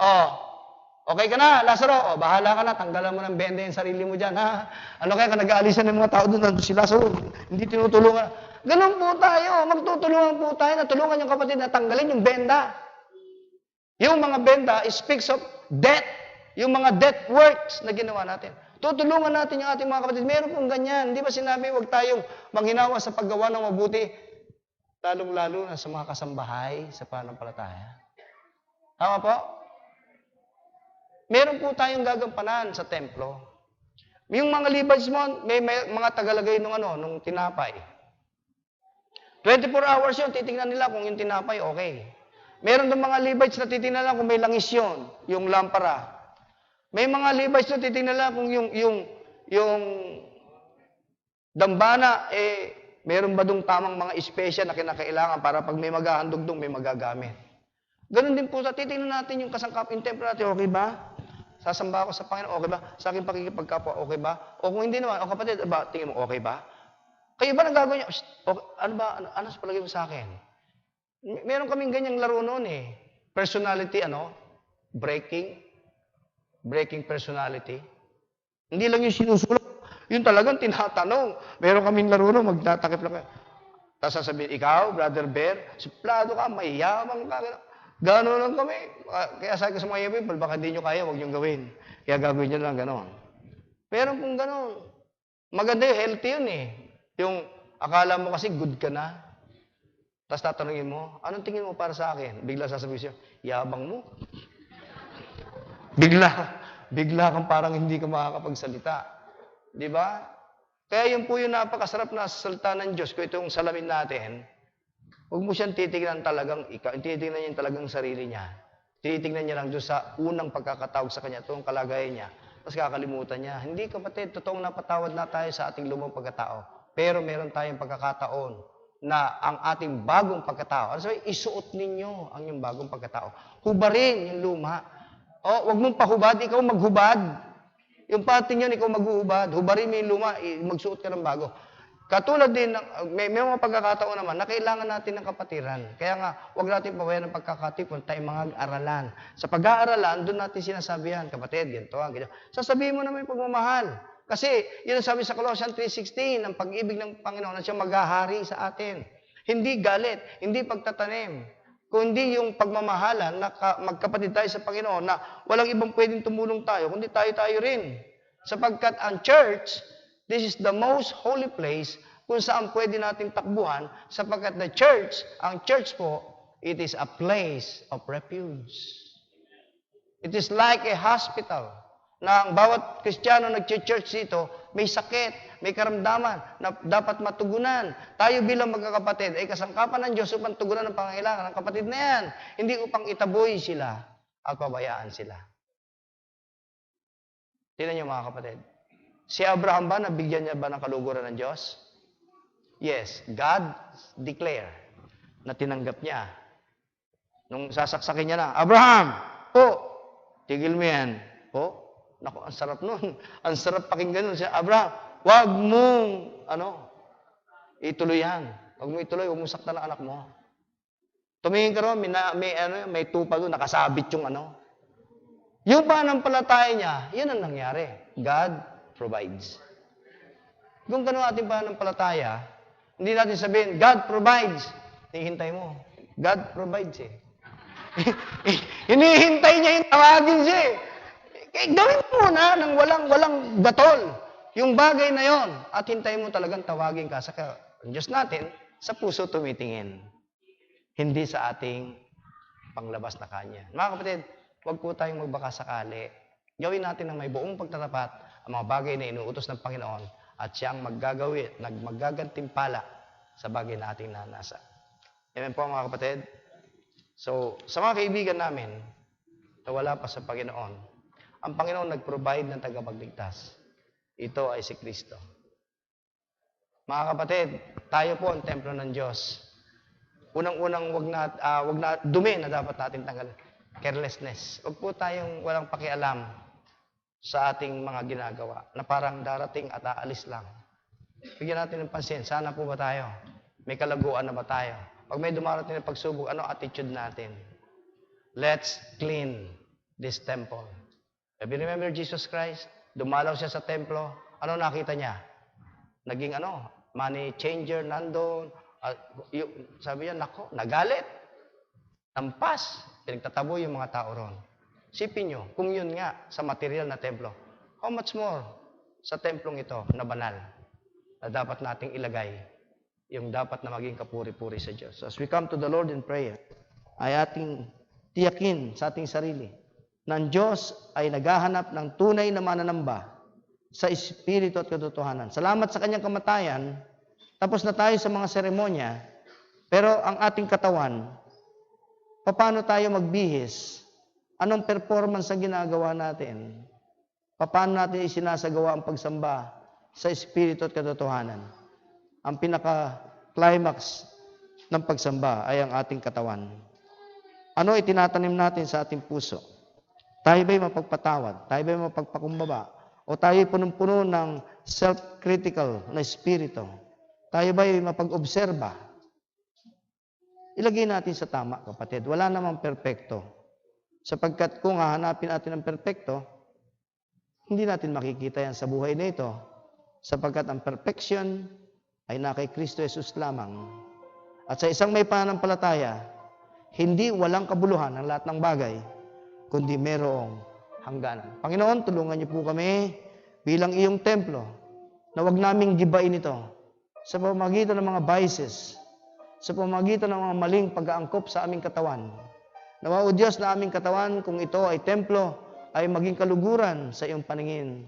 okay ka na, Lazaro, bahala ka na, tanggalan mo ng benda yung sarili mo dyan, ha? Ano kaya ka nag-aalisan ng mga tao doon, si Lazaro, hindi tinutulungan. Ganun po tayo, magtutulungan po tayo, natulungan yung kapatid na tanggalin yung benda. Yung mga benda speaks of death. Yung mga death works na ginawa natin. Tutulungan natin yung ating mga kapatid. Meron pong ganyan. Di ba sinabi, huwag tayong manghinawa sa paggawa ng mabuti, lalong-lalo na sa mga kasambahay sa pananampalataya. Tama po? Meron po tayong gagampanan sa templo. Yung mga Levites mo, may mga tagalagay nung tinapay. 24 hours yun, titingnan nila kung yung tinapay okay. Meron ng mga Levites na titingnan lang kung may langis yun, yung lampara. May mga Levites na titingnan lang kung yung dambana, meron ba dong tamang mga especia na kinakailangan para pag may maghahandog dong, may magagamit. Ganon din po sa titingnan natin yung kasangkap, yung templo natin, okay ba? Sasamba ako sa Panginoon, okay ba? Sa aking pakikipagkapwa, okay ba? O kung hindi naman, o kapatid, tingin mo, okay ba? Kayo ba nagagawin niya? Okay, ano ba? Ano sa palagay mo sa akin? Meron kaming ganyang laro noon eh. Personality, breaking personality. Hindi lang yung sinusulong. Yung talagang tinatanong. Meron kaming laro noon, magtatakip lang kayo. Tapos sasabihin, ikaw, Brother Bear, suplado ka, mayabang ka. Gano'n lang kami. Kaya sabi ko sa mga people, baka hindi nyo kaya, huwag nyo gawin. Kaya gagawin nyo lang gano'n. Meron pong gano'n. Maganda yung healthy yun eh. Yung akala mo kasi good ka na. Tapos tatanungin mo, anong tingin mo para sa akin? Bigla sasabihin siya, yabang mo. Bigla kang parang hindi ka makakapagsalita. Di ba? Kaya yun po yung napakasarap na salita ng Diyos. Kung itong salamin natin, huwag mo siyang titignan talagang ikaw. Titignan niya talagang sarili niya. Titignan niya lang doon sa unang pagkakatawag sa kanya, itong kalagayan niya. Tapos kakalimutan niya. Hindi kapatid, totoong napatawad na tayo sa ating lumang pagkatao. Pero meron tayong pagkakataon na ang ating bagong pagkatao. Ano sabi? Isuot ninyo ang yung bagong pagkatao. Hubarin yung luma. Huwag mong pahubad, ikaw maghubad. Yung pating yun, ikaw maghuhubad. Hubarin mo yung luma, magsuot ka ng bago. Katulad din, may mga pagkakataon naman na kailangan natin ng kapatiran. Kaya nga, huwag natin pabayaan ng pagkakatipon tayong mga aralan. Sa pag-aaralan, doon natin sinasabihan, kapatid, ganito, ganito. Sasabihin mo naman yung pagmamahal. Kasi, yun ang sabi sa Colossians 3:16, ang pag-ibig ng Panginoon na siya maghahari sa atin. Hindi galit, hindi pagtatanim, kundi yung pagmamahalan na magkapatid tayo sa Panginoon na walang ibang pwedeng tumulong tayo, kundi tayo rin. Sapagkat ang church, this is the most holy place kung saan pwede natin takbuhan sapagkat ang church po, it is a place of refuge. It is like a hospital na ang bawat Kristiyano nag-church dito, may sakit, may karamdaman na dapat matugunan. Tayo bilang magkakapatid ay kasangkapan ng Diyos upang tugunan ang pangangailangan ng kapatid na yan. Hindi upang itaboy sila at pabayaan sila. Tingnan niyo mga kapatid. Si Abraham ba, nabigyan niya ba ng kaluguran ng Diyos? Yes, God declare na tinanggap niya. Nung sasaksakin niya na, Abraham, tigil mo yan. Naku, ang sarap nun. Ang sarap pakinggan nun. Siya, Abraham, wag mong, ituloy yan. Wag mo ituloy, wag mong saktan ang anak mo. Tumingin ka ron, may tupa doon, nakasabit yung Yung pananampalataya niya, yun ang nangyari. God provides. Kung gano'n ating pananampalataya, hindi natin sabihin, God provides. Hinihintay mo. God provides Hinihintay niya yung tawagin siya gawin mo na ng walang batol. Yung bagay na yon at hintayin mo talagang tawagin ka sa Diyos natin sa puso tumitingin. Hindi sa ating panglabas na kanya. Mga kapatid, huwag po tayong magbaka sakali. Gawin natin ng may buong pagtatapat ang mga bagay na inuutos ng Panginoon at siyang maggagantimpala sa bagay na ating nanasa. Amen po mga kapatid. So, sa mga kaibigan namin na wala pa sa Panginoon, Ang Panginoon nag-provide ng tagapagligtas. Ito ay si Kristo. Mga kapatid, tayo po ang templo ng Diyos. Unang-unang wag na dumi na dapat natin tanggalin. Carelessness. Huwag po tayong walang pakialam sa ating mga ginagawa na parang darating at aalis lang. Bigyan natin ng pansin. Sana po ba tayo? May kalaguan na ba tayo? Pag may dumarating na pagsubok, ano attitude natin? Let's clean this temple. Have you remember Jesus Christ? Dumalaw siya sa templo. Ano nakita niya? Naging money changer nandun. Sabi niya, nako, nagalit. Tampas. Pinagtatabo yung mga tao ron. Sipin nyo, kung yun nga sa material na templo, how much more sa templong ito na banal na dapat nating ilagay yung dapat na maging kapuri-puri sa Diyos. So as we come to the Lord in prayer, ay ating tiyakin sa ating sarili na ang Diyos ay naghahanap ng tunay na mananamba sa espiritu at katotohanan. Salamat sa kanyang kamatayan, tapos na tayo sa mga seremonya, pero ang ating katawan, paano tayo magbihis? Anong performance ang ginagawa natin? Paano natin isinasagawa ang pagsamba sa espiritu at katotohanan? Ang pinaka-climax ng pagsamba ay ang ating katawan. Ano itinatanim natin sa ating puso? Tayo ba'y mapagpatawad? Tayo ba'y mapagpakumbaba? O tayo punong-puno ng self-critical na espiritu? Tayo ba'y mapag-obserba? Ilagay natin sa tama, kapatid. Wala namang perpekto. Sapagkat kung hahanapin natin ang perpekto, hindi natin makikita yan sa buhay na ito. Sapagkat ang perfection ay na kay Kristo Jesus lamang. At sa isang may pananampalataya, hindi walang kabuluhan ang lahat ng bagay, kundi merong hangganan. Panginoon, tulungan niyo po kami bilang iyong templo na wag naming gibain ito sa pamamagitan ng mga vices, sa pamamagitan ng mga maling pag-aangkop sa aming katawan. Nawa, O Diyos, na aming katawan, kung ito ay templo, ay maging kaluguran sa iyong paningin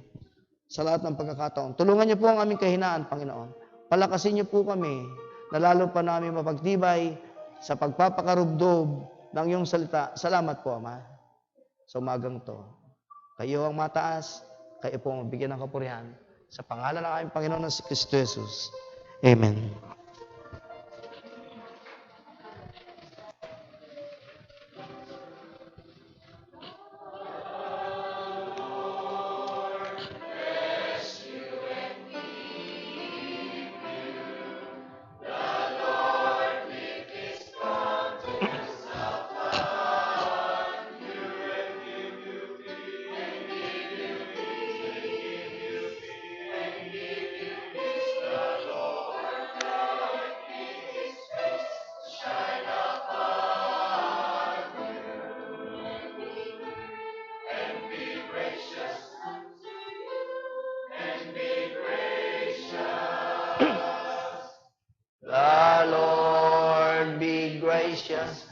sa lahat ng pagkakataon. Tulungan niyo po ang aming kahinaan, Panginoon. Palakasin niyo po kami na lalo pa namin mapagtibay sa pagpapakarubdob ng iyong salita. Salamat po, Ama, sa umagang to. Kayo ang mataas, kayo po ang bigyan ng kapurihan. Sa pangalan ng aming Panginoon na si Kristo Jesus. Amen. The Lord be gracious